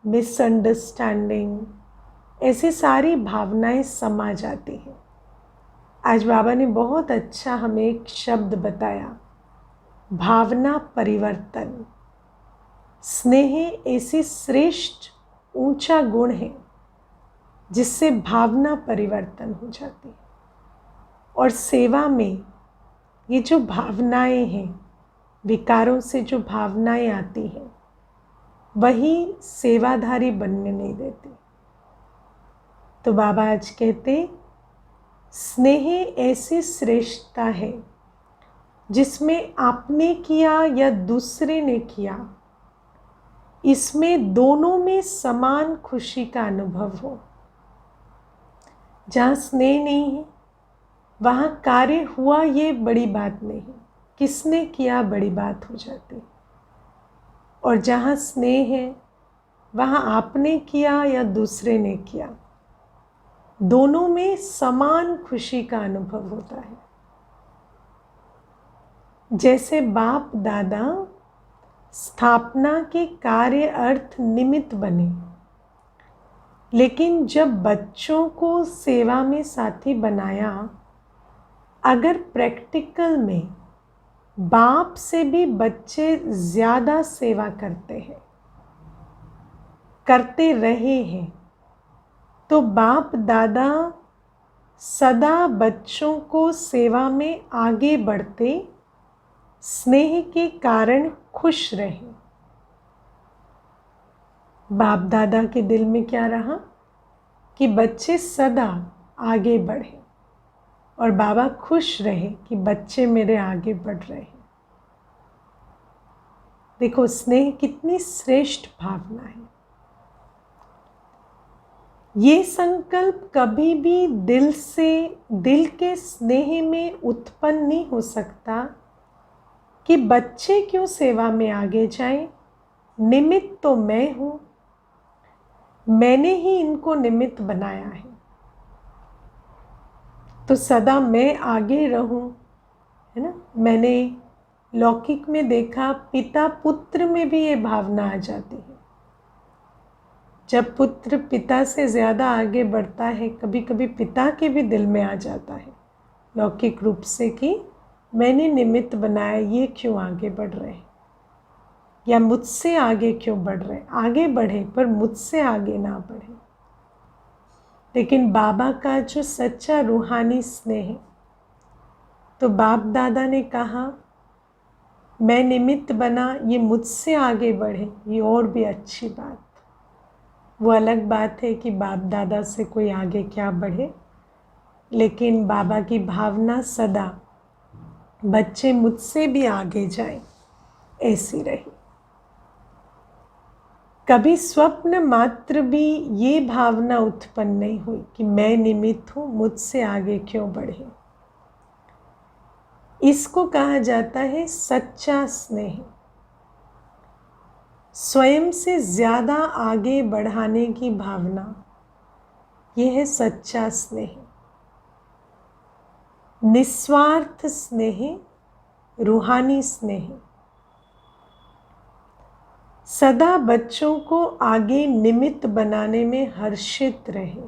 मिसअंडरस्टैंडिंग, ऐसी सारी भावनाएं समा जाती हैं। आज बाबा ने बहुत अच्छा हमें एक शब्द बताया, भावना परिवर्तन। स्नेह ऐसी श्रेष्ठ ऊंचा गुण है जिससे भावना परिवर्तन हो जाती है। और सेवा में ये जो भावनाएं हैं, विकारों से जो भावनाएं आती हैं, वही सेवाधारी बनने नहीं देती। तो बाबा आज कहते, स्नेह ऐसी श्रेष्ठता है जिसमें आपने किया या दूसरे ने किया, इसमें दोनों में समान खुशी का अनुभव हो। जहाँ स्नेह नहीं है वहाँ कार्य हुआ ये बड़ी बात नहीं, किसने किया बड़ी बात हो जाती। और जहाँ स्नेह है वहाँ आपने किया या दूसरे ने किया, दोनों में समान खुशी का अनुभव होता है। जैसे बाप दादा स्थापना के कार्य अर्थ निमित्त बने, लेकिन जब बच्चों को सेवा में साथी बनाया, अगर प्रैक्टिकल में बाप से भी बच्चे ज़्यादा सेवा करते हैं, करते रहे हैं, तो बाप दादा सदा बच्चों को सेवा में आगे बढ़ते स्नेह के कारण खुश रहे। बाप दादा के दिल में क्या रहा कि बच्चे सदा आगे बढ़े, और बाबा खुश रहे कि बच्चे मेरे आगे बढ़ रहे हैं। देखो स्नेह कितनी श्रेष्ठ भावना है। ये संकल्प कभी भी दिल के स्नेह में उत्पन्न नहीं हो सकता कि बच्चे क्यों सेवा में आगे जाएं। निमित्त तो मैं हूँ, मैंने ही इनको निमित्त बनाया है, तो सदा मैं आगे रहूं, है ना। मैंने लौकिक में देखा, पिता पुत्र में भी ये भावना आ जाती है। जब पुत्र पिता से ज़्यादा आगे बढ़ता है, कभी कभी पिता के भी दिल में आ जाता है लौकिक रूप से कि मैंने निमित्त बनाया, ये क्यों आगे बढ़ रहे हैं, या मुझसे आगे क्यों बढ़ रहे हैं। आगे बढ़े पर मुझसे आगे ना बढ़े। लेकिन बाबा का जो सच्चा रूहानी स्नेह है, तो बाप दादा ने कहा मैं निमित्त बना, ये मुझसे आगे बढ़े, ये और भी अच्छी बात। वो अलग बात है कि बाप दादा से कोई आगे क्या बढ़े, लेकिन बाबा की भावना सदा बच्चे मुझसे भी आगे जाएं, ऐसी रही। कभी स्वप्न मात्र भी ये भावना उत्पन्न नहीं हुई कि मैं निमित्त हूँ, मुझसे आगे क्यों बढ़े। इसको कहा जाता है सच्चा स्नेह। स्वयं से ज़्यादा आगे बढ़ाने की भावना, यह है सच्चा स्नेह। निस्वार्थ स्नेह, रूहानी स्नेह। सदा बच्चों को आगे निमित्त बनाने में हर्षित रहे।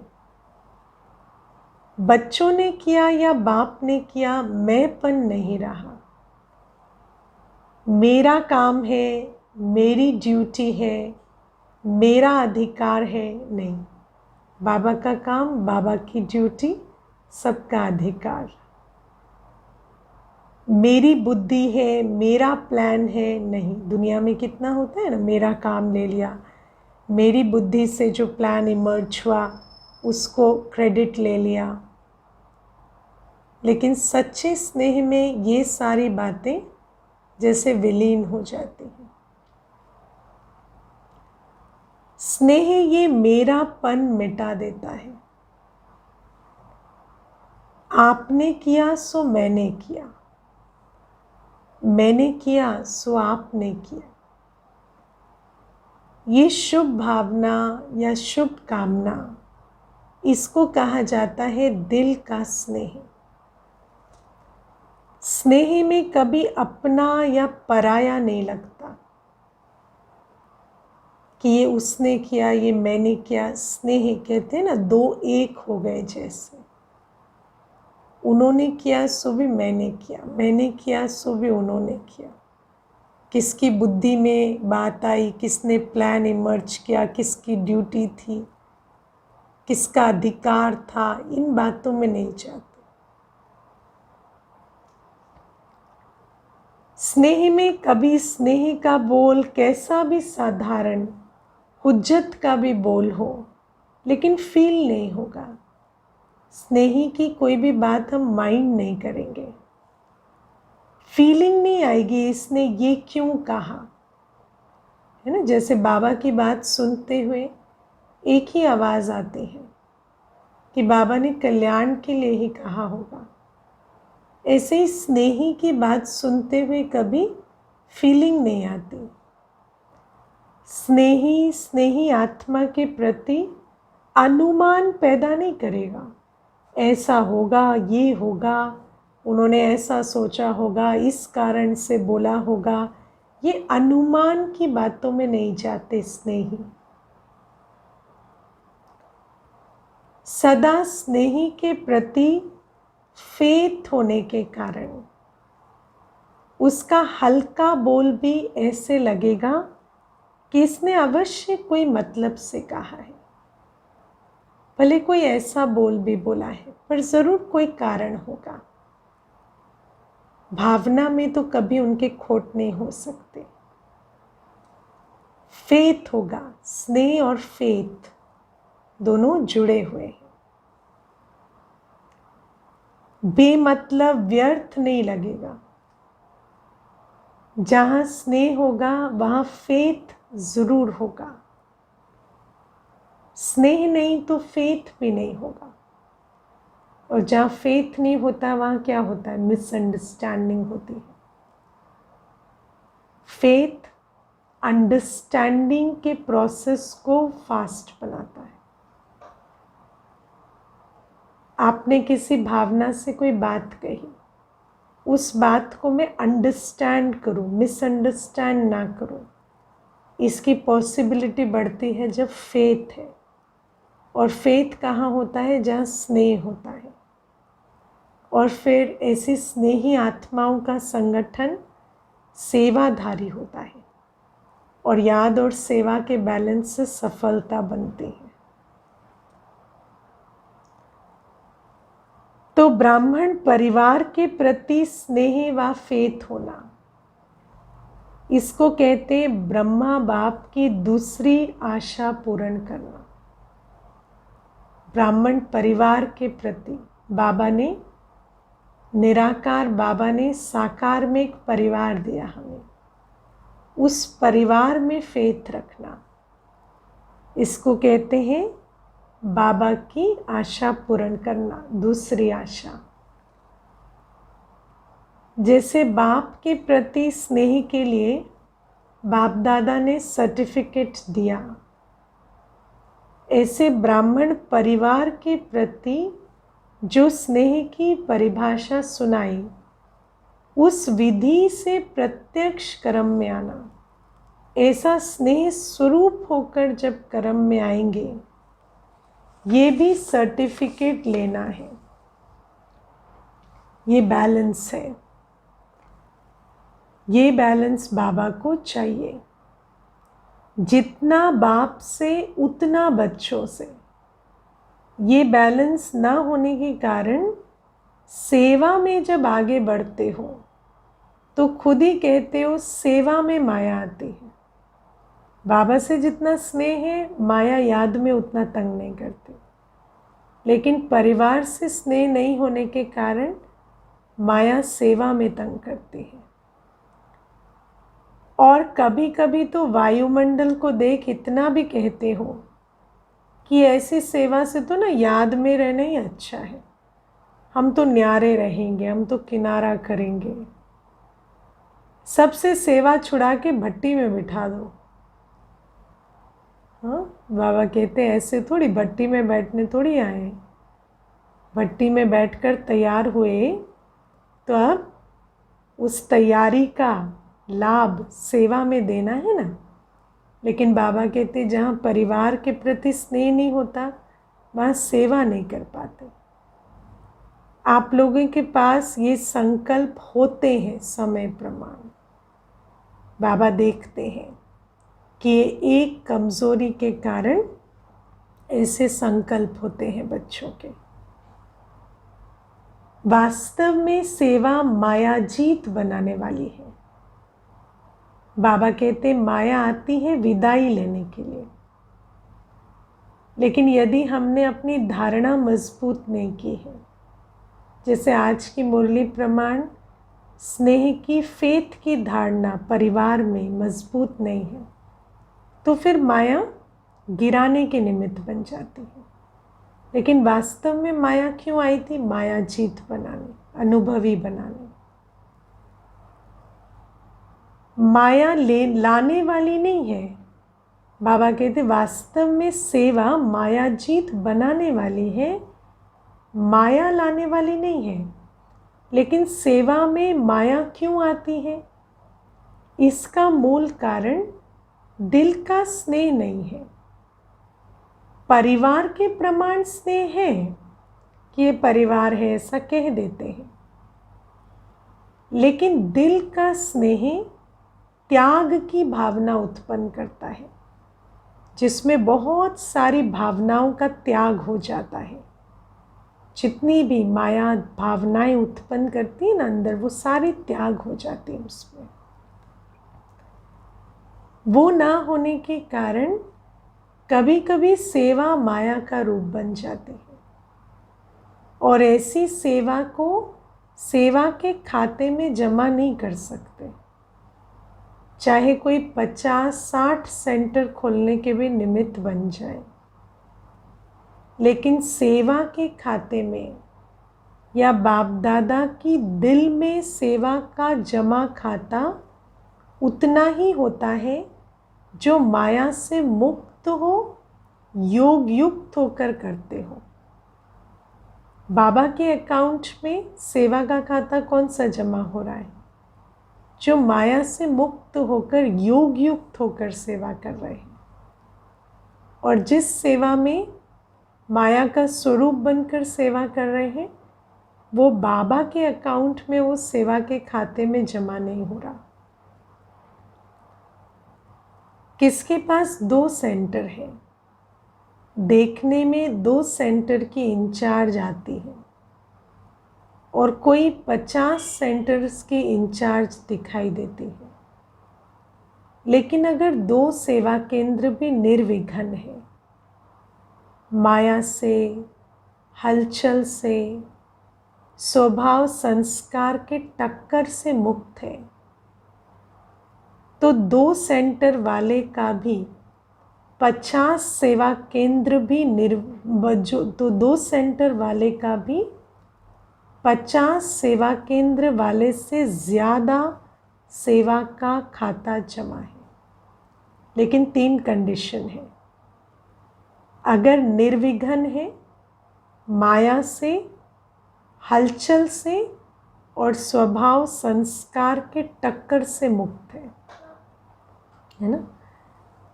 बच्चों ने किया या बाप ने किया, मैंपन नहीं रहा। मेरा काम है, मेरी ड्यूटी है, मेरा अधिकार है, नहीं। बाबा का काम, बाबा की ड्यूटी, सबका अधिकार। मेरी बुद्धि है, मेरा प्लान है, नहीं। दुनिया में कितना होता है ना, मेरा काम ले लिया, मेरी बुद्धि से जो प्लान इमर्ज हुआ उसको क्रेडिट ले लिया। लेकिन सच्चे स्नेह में ये सारी बातें जैसे विलीन हो जाती हैं। स्नेह ये मेरापन मिटा देता है। आपने किया सो मैंने किया, मैंने किया सो आपने किया। ये शुभ भावना या शुभ कामना, इसको कहा जाता है दिल का स्नेह। स्नेह में कभी अपना या पराया नहीं लगता कि ये उसने किया, ये मैंने किया। स्नेह कहते हैं ना, दो एक हो गए जैसे। उन्होंने किया सो भी मैंने किया, मैंने किया सो भी उन्होंने किया। किसकी बुद्धि में बात आई, किसने प्लान इमर्ज किया, किसकी ड्यूटी थी, किसका अधिकार था, इन बातों में नहीं जाते। स्नेह में कभी स्नेह का बोल कैसा भी साधारण हुज्जत का भी बोल हो, लेकिन फील नहीं होगा। स्नेही की कोई भी बात हम माइंड नहीं करेंगे, फीलिंग नहीं आएगी इसने ये क्यों कहा, है ना। जैसे बाबा की बात सुनते हुए एक ही आवाज़ आती है कि बाबा ने कल्याण के लिए ही कहा होगा। ऐसे ही स्नेही की बात सुनते हुए कभी फीलिंग नहीं आती। स्नेही आत्मा के प्रति अनुमान पैदा नहीं करेगा, ऐसा होगा, ये होगा, उन्होंने ऐसा सोचा होगा, इस कारण से बोला होगा। ये अनुमान की बातों में नहीं जाते स्नेही। सदा स्नेही के प्रति फेथ होने के कारण उसका हल्का बोल भी ऐसे लगेगा कि इसने अवश्य कोई मतलब से कहा है। भले कोई ऐसा बोल भी बोला है, पर ज़रूर कोई कारण होगा। भावना में तो कभी उनके खोट नहीं हो सकते। फेथ होगा, स्नेह और फेथ दोनों जुड़े हुए हैं। बेमतलब व्यर्थ नहीं लगेगा। जहाँ स्नेह होगा वहाँ फेथ ज़रूर होगा। स्नेह नहीं तो फेथ भी नहीं होगा। और जहाँ फेथ नहीं होता वहाँ क्या होता है? मिसअंडरस्टैंडिंग होती है। फेथ अंडरस्टैंडिंग के प्रोसेस को फास्ट बनाता है। आपने किसी भावना से कोई बात कही, उस बात को मैं अंडरस्टैंड करूं, मिसअंडरस्टैंड ना करूं, इसकी पॉसिबिलिटी बढ़ती है जब फेथ है। और फेथ कहाँ होता है? जहाँ स्नेह होता है। और फिर ऐसी स्नेही आत्माओं का संगठन सेवाधारी होता है। और याद और सेवा के बैलेंस से सफलता बनती है। तो ब्राह्मण परिवार के प्रति स्नेह व फेथ होना, इसको कहते हैं ब्रह्मा बाप की दूसरी आशा पूर्ण करना। ब्राह्मण परिवार के प्रति बाबा ने, निराकार बाबा ने साकार में एक परिवार दिया हमें, उस परिवार में फेथ रखना, इसको कहते हैं बाबा की आशा पूर्ण करना, दूसरी आशा। जैसे बाप के प्रति स्नेह के लिए बाप दादा ने सर्टिफिकेट दिया, ऐसे ब्राह्मण परिवार के प्रति जो स्नेह की परिभाषा सुनाई, उस विधि से प्रत्यक्ष कर्म में आना, ऐसा स्नेह स्वरूप होकर जब कर्म में आएंगे, ये भी सर्टिफिकेट लेना है। ये बैलेंस है। ये बैलेंस बाबा को चाहिए। जितना बाप से उतना बच्चों से। ये बैलेंस ना होने के कारण सेवा में जब आगे बढ़ते हो तो खुद ही कहते हो सेवा में माया आती है। बाबा से जितना स्नेह है, माया याद में उतना तंग नहीं करती। लेकिन परिवार से स्नेह नहीं होने के कारण माया सेवा में तंग करती है। और कभी कभी तो वायुमंडल को देख इतना भी कहते हो कि ऐसी सेवा से तो ना याद में रहना ही अच्छा है, हम तो न्यारे रहेंगे, हम तो किनारा करेंगे। सबसे सेवा छुड़ा के भट्टी में बिठा दो। हाँ, बाबा कहते हैं ऐसे थोड़ी, भट्टी में बैठने थोड़ी आए। भट्टी में बैठकर तैयार हुए तो अब उस तैयारी का लाभ सेवा में देना है ना। लेकिन बाबा कहते जहाँ परिवार के प्रति स्नेह नहीं होता वहाँ सेवा नहीं कर पाते। आप लोगों के पास ये संकल्प होते हैं समय प्रमाण। बाबा देखते हैं कि एक कमज़ोरी के कारण ऐसे संकल्प होते हैं बच्चों के। वास्तव में सेवा मायाजीत बनाने वाली है। बाबा कहते माया आती है विदाई लेने के लिए, लेकिन यदि हमने अपनी धारणा मजबूत नहीं की है, जैसे आज की मुरली प्रमाण स्नेह की फेथ की धारणा परिवार में मजबूत नहीं है, तो फिर माया गिराने के निमित्त बन जाती है। लेकिन वास्तव में माया क्यों आई थी? माया जीत बनाने, अनुभवी बनाने। माया लाने वाली नहीं है। बाबा कहते वास्तव में सेवा माया जीत बनाने वाली है, माया लाने वाली नहीं है। लेकिन सेवा में माया क्यों आती है? इसका मूल कारण दिल का स्नेह नहीं है। परिवार के प्रमाण स्नेह है कि ये परिवार है, ऐसा कह देते हैं। लेकिन दिल का स्नेह त्याग की भावना उत्पन्न करता है, जिसमें बहुत सारी भावनाओं का त्याग हो जाता है। जितनी भी माया भावनाएं उत्पन्न करती है ना अंदर, वो सारी त्याग हो जाती है उसमें। वो ना होने के कारण कभी कभी सेवा माया का रूप बन जाती है। और ऐसी सेवा को सेवा के खाते में जमा नहीं कर सकते, चाहे कोई 50-60 सेंटर खोलने के भी निमित्त बन जाए। लेकिन सेवा के खाते में या बाप दादा की दिल में सेवा का जमा खाता उतना ही होता है जो माया से मुक्त हो, योग युक्त होकर करते हो। बाबा के अकाउंट में सेवा का खाता कौन सा जमा हो रहा है? जो माया से मुक्त होकर योग युक्त होकर सेवा कर रहे हैं। और जिस सेवा में माया का स्वरूप बनकर सेवा कर रहे हैं, वो बाबा के अकाउंट में उस सेवा के खाते में जमा नहीं हो रहा। किसके पास 2 सेंटर है? देखने में 2 सेंटर की इंचार्ज आती है और कोई 50 सेंटर्स की इंचार्ज दिखाई देती है। लेकिन अगर 2 सेवा केंद्र भी निर्विघ्न है, माया से, हलचल से, स्वभाव संस्कार के टक्कर से मुक्त है, तो 2 सेंटर वाले का भी 50 सेवा केंद्र भी तो 2 सेंटर वाले का भी 50 सेवा केंद्र वाले से ज़्यादा सेवा का खाता जमा है। लेकिन 3 कंडीशन है। अगर निर्विघ्न है, माया से, हलचल से और स्वभाव संस्कार के टक्कर से मुक्त है ना,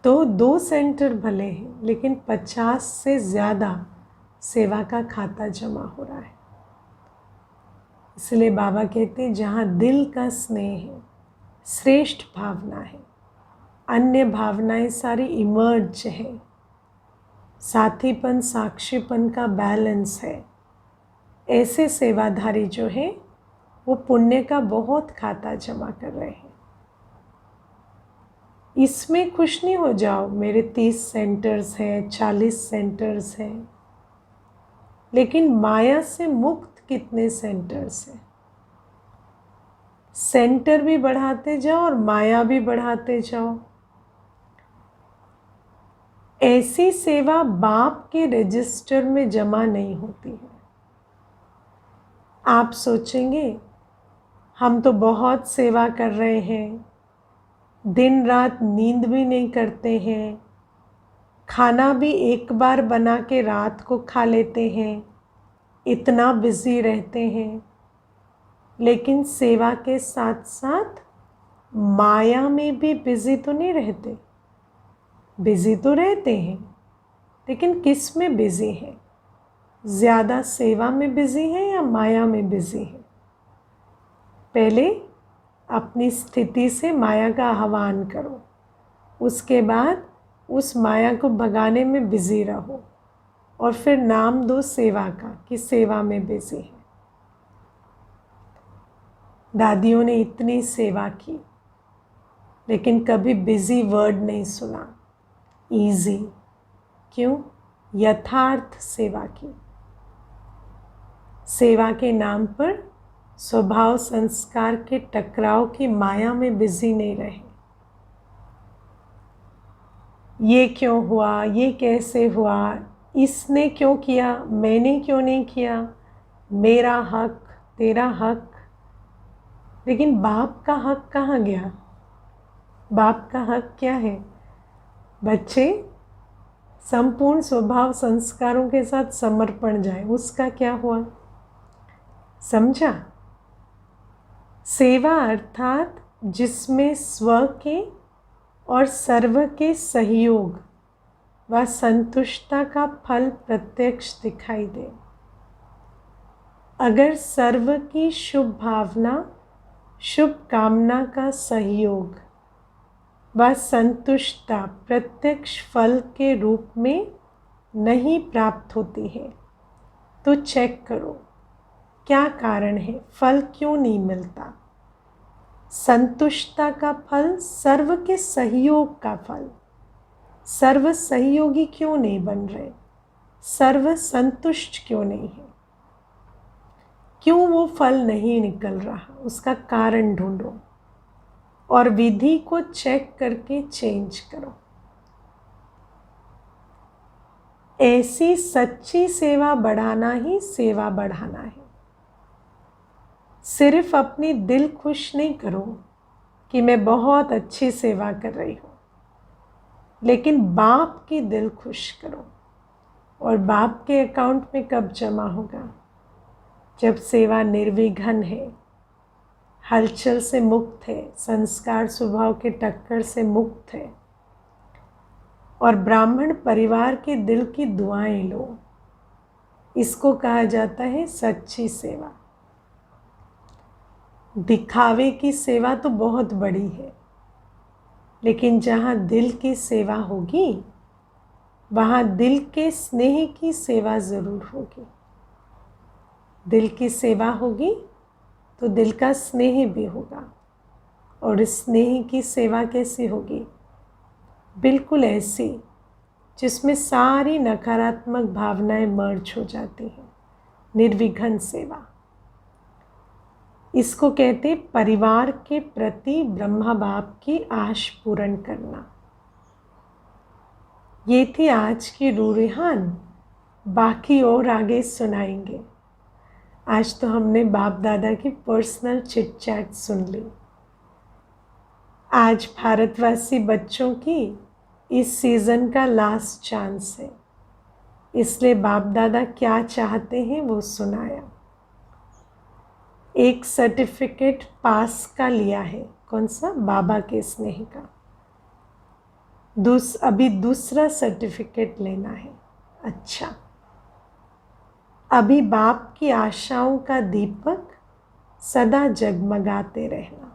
तो 2 सेंटर भले हैं लेकिन 50 से ज़्यादा सेवा का खाता जमा हो रहा है। इसलिए बाबा कहते हैं जहाँ दिल का स्नेह है, श्रेष्ठ भावना है, अन्य भावनाएं सारी इमर्ज है, साथीपन साक्षीपन का बैलेंस है, ऐसे सेवाधारी जो है वो पुण्य का बहुत खाता जमा कर रहे हैं। इसमें खुश नहीं हो जाओ मेरे 30 सेंटर्स हैं, 40 सेंटर्स हैं, लेकिन माया से मुक्त कितने सेंटर्स हैं? सेंटर भी बढ़ाते जाओ और माया भी बढ़ाते जाओ। ऐसी सेवा बाप के रजिस्टर में जमा नहीं होती है। आप सोचेंगे हम तो बहुत सेवा कर रहे हैं, दिन रात नींद भी नहीं करते हैं, खाना भी एक बार बना के रात को खा लेते हैं, इतना बिजी रहते हैं, लेकिन सेवा के साथ साथ माया में भी बिजी तो नहीं रहते। बिजी तो रहते हैं, लेकिन किस में बिजी हैं? ज़्यादा सेवा में बिजी है या माया में बिजी है? पहले अपनी स्थिति से माया का आह्वान करो, उसके बाद उस माया को भगाने में बिजी रहो और फिर नाम दो सेवा का कि सेवा में बिजी है। दादियों ने इतनी सेवा की लेकिन कभी बिजी वर्ड नहीं सुना। इजी क्यों? यथार्थ सेवा की। सेवा के नाम पर स्वभाव संस्कार के टकराव की माया में बिजी नहीं रहे। ये क्यों हुआ, ये कैसे हुआ, इसने क्यों किया, मैंने क्यों नहीं किया, मेरा हक, तेरा हक। लेकिन बाप का हक कहाँ गया? बाप का हक क्या है? बच्चे संपूर्ण स्वभाव संस्कारों के साथ समर्पण जाए, उसका क्या हुआ? समझा? सेवा अर्थात जिसमें स्व के और सर्व के सहयोग व संतुष्टता का फल प्रत्यक्ष दिखाई दे। अगर सर्व की शुभ भावना, शुभ कामना का सहयोग व संतुष्टता प्रत्यक्ष फल के रूप में नहीं प्राप्त होती है तो चेक करो क्या कारण है, फल क्यों नहीं मिलता। संतुष्टता का फल सर्व के सहयोग का फल, सर्व सहयोगी क्यों नहीं बन रहे, सर्व संतुष्ट क्यों नहीं है? क्यों वो फल नहीं निकल रहा, उसका कारण ढूंढो और विधि को चेक करके चेंज करो। ऐसी सच्ची सेवा बढ़ाना ही सेवा बढ़ाना है। सिर्फ अपनी दिल खुश नहीं करो कि मैं बहुत अच्छी सेवा कर रही हूँ, लेकिन बाप की दिल खुश करो। और बाप के अकाउंट में कब जमा होगा? जब सेवा निर्विघ्न है, हलचल से मुक्त है, संस्कार स्वभाव के टक्कर से मुक्त है और ब्राह्मण परिवार के दिल की दुआएं लो। इसको कहा जाता है सच्ची सेवा। दिखावे की सेवा तो बहुत बड़ी है, लेकिन जहाँ दिल की सेवा होगी वहाँ दिल के स्नेह की सेवा ज़रूर होगी। दिल की सेवा होगी तो दिल का स्नेह भी होगा। और इस स्नेह की सेवा कैसी होगी? बिल्कुल ऐसी जिसमें सारी नकारात्मक भावनाएं मर्ज हो जाती हैं। निर्विघ्न सेवा, इसको कहते परिवार के प्रति ब्रह्मा बाप की आश पूर्ण करना। ये थी आज की रूहान, बाकी और आगे सुनाएंगे। आज तो हमने बाप दादा की पर्सनल चिट चैट सुन ली। आज भारतवासी बच्चों की इस सीज़न का लास्ट चांस है, इसलिए बाप दादा क्या चाहते हैं वो सुनाया। एक सर्टिफिकेट पास का लिया है। कौन सा? बाबा के स्नेह का। अभी दूसरा सर्टिफिकेट लेना है। अच्छा, अभी बाप की आशाओं का दीपक सदा जगमगाते रहना।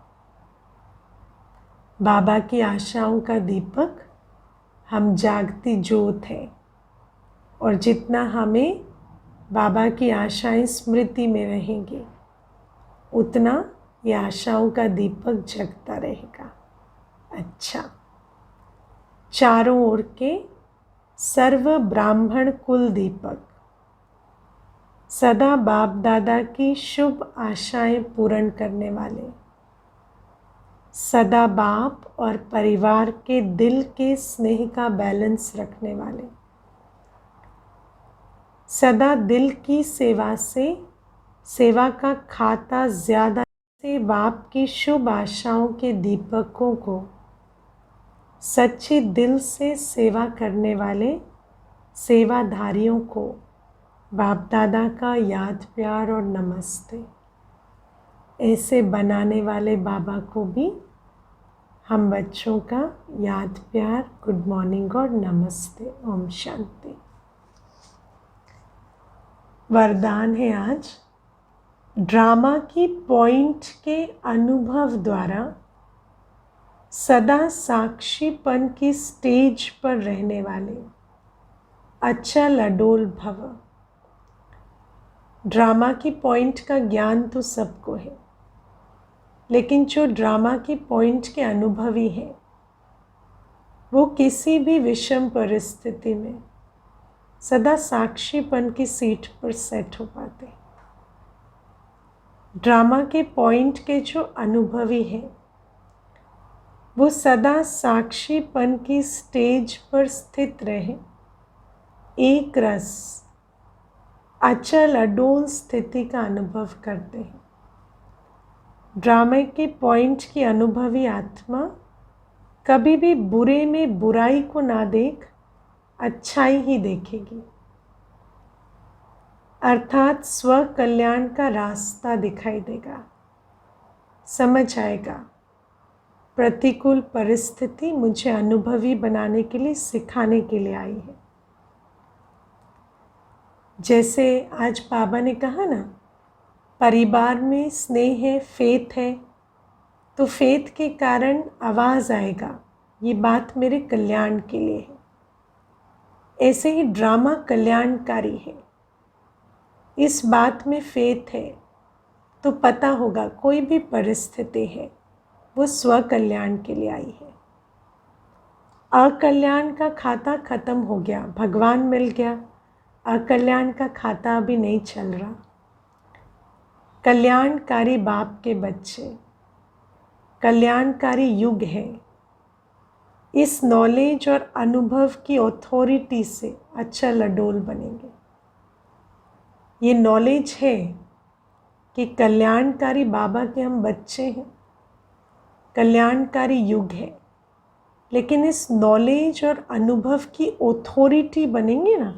बाबा की आशाओं का दीपक हम जागती ज्योत है, और जितना हमें बाबा की आशाएं स्मृति में रहेंगी उतना ये आशाओं का दीपक जगता रहेगा। अच्छा, चारों ओर के सर्व ब्राह्मण कुल दीपक सदा बाप दादा की शुभ आशाएं पूर्ण करने वाले, सदा बाप और परिवार के दिल के स्नेह का बैलेंस रखने वाले, सदा दिल की सेवा से सेवा का खाता ज़्यादा से बाप की शुभ आशाओं के दीपकों को सच्चे दिल से सेवा करने वाले सेवाधारियों को बाप दादा का याद प्यार और नमस्ते। ऐसे बनाने वाले बाबा को भी हम बच्चों का याद प्यार, गुड मॉर्निंग और नमस्ते। ओम शांति। वरदान है आज, ड्रामा की पॉइंट के अनुभव द्वारा सदा साक्षीपन की स्टेज पर रहने वाले अचल अडोल भव। ड्रामा की पॉइंट का ज्ञान तो सबको है, लेकिन जो ड्रामा की पॉइंट के अनुभवी हैं वो किसी भी विषम परिस्थिति में सदा साक्षीपन की सीट पर सेट हो पाते। ड्रामा के पॉइंट के जो अनुभवी हैं वो सदा साक्षीपन की स्टेज पर स्थित रहे, एक रस अचल अडोल स्थिति का अनुभव करते हैं। ड्रामे के पॉइंट की अनुभवी आत्मा कभी भी बुरे में बुराई को ना देख अच्छाई ही देखेगी, अर्थात स्व कल्याण का रास्ता दिखाई देगा। समझ आएगा प्रतिकूल परिस्थिति मुझे अनुभवी बनाने के लिए, सिखाने के लिए आई है। जैसे आज बाबा ने कहा ना, परिवार में स्नेह है, फेथ है, तो फेथ के कारण आवाज़ आएगा, ये बात मेरे कल्याण के लिए है। ऐसे ही ड्रामा कल्याणकारी है। इस बात में फेथ है तो पता होगा कोई भी परिस्थिति है वो स्व कल्याण के लिए आई है। अकल्याण का खाता खत्म हो गया, भगवान मिल गया, अकल्याण का खाता अभी नहीं चल रहा। कल्याणकारी बाप के बच्चे, कल्याणकारी युग है। इस नॉलेज और अनुभव की अथॉरिटी से अचल अडोल बनेंगे। ये नॉलेज है कि कल्याणकारी बाबा के हम बच्चे हैं, कल्याणकारी युग है, लेकिन इस नॉलेज और अनुभव की अथॉरिटी बनेंगे ना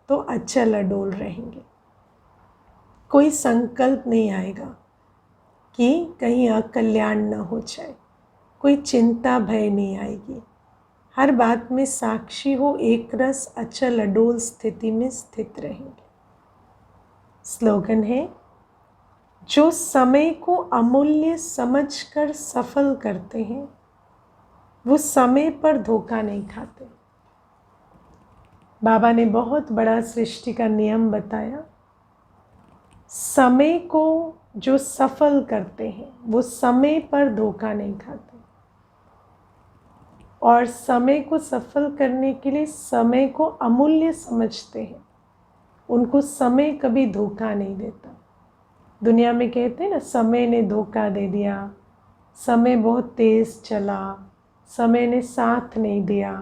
तो अचल अडोल रहेंगे। कोई संकल्प नहीं आएगा कि कहीं अकल्याण न हो जाए, कोई चिंता भय नहीं आएगी। हर बात में साक्षी हो, एक रस अचल अडोल स्थिति में स्थित रहेंगे। स्लोगन है, जो समय को अमूल्य समझकर सफल करते हैं वो समय पर धोखा नहीं खाते। बाबा ने बहुत बड़ा सृष्टि का नियम बताया। समय को जो सफल करते हैं वो समय पर धोखा नहीं खाते, और समय को सफल करने के लिए समय को अमूल्य समझते हैं। उनको समय कभी धोखा नहीं देता। दुनिया में कहते हैं ना, समय ने धोखा दे दिया, समय बहुत तेज चला, समय ने साथ नहीं दिया।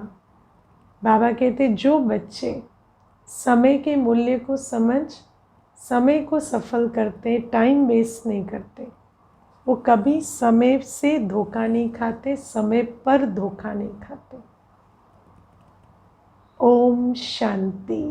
बाबा कहते जो बच्चे समय के मूल्य को समझ समय को सफल करते, टाइम वेस्ट नहीं करते, वो कभी समय से धोखा नहीं खाते, समय पर धोखा नहीं खाते। ओम शांति।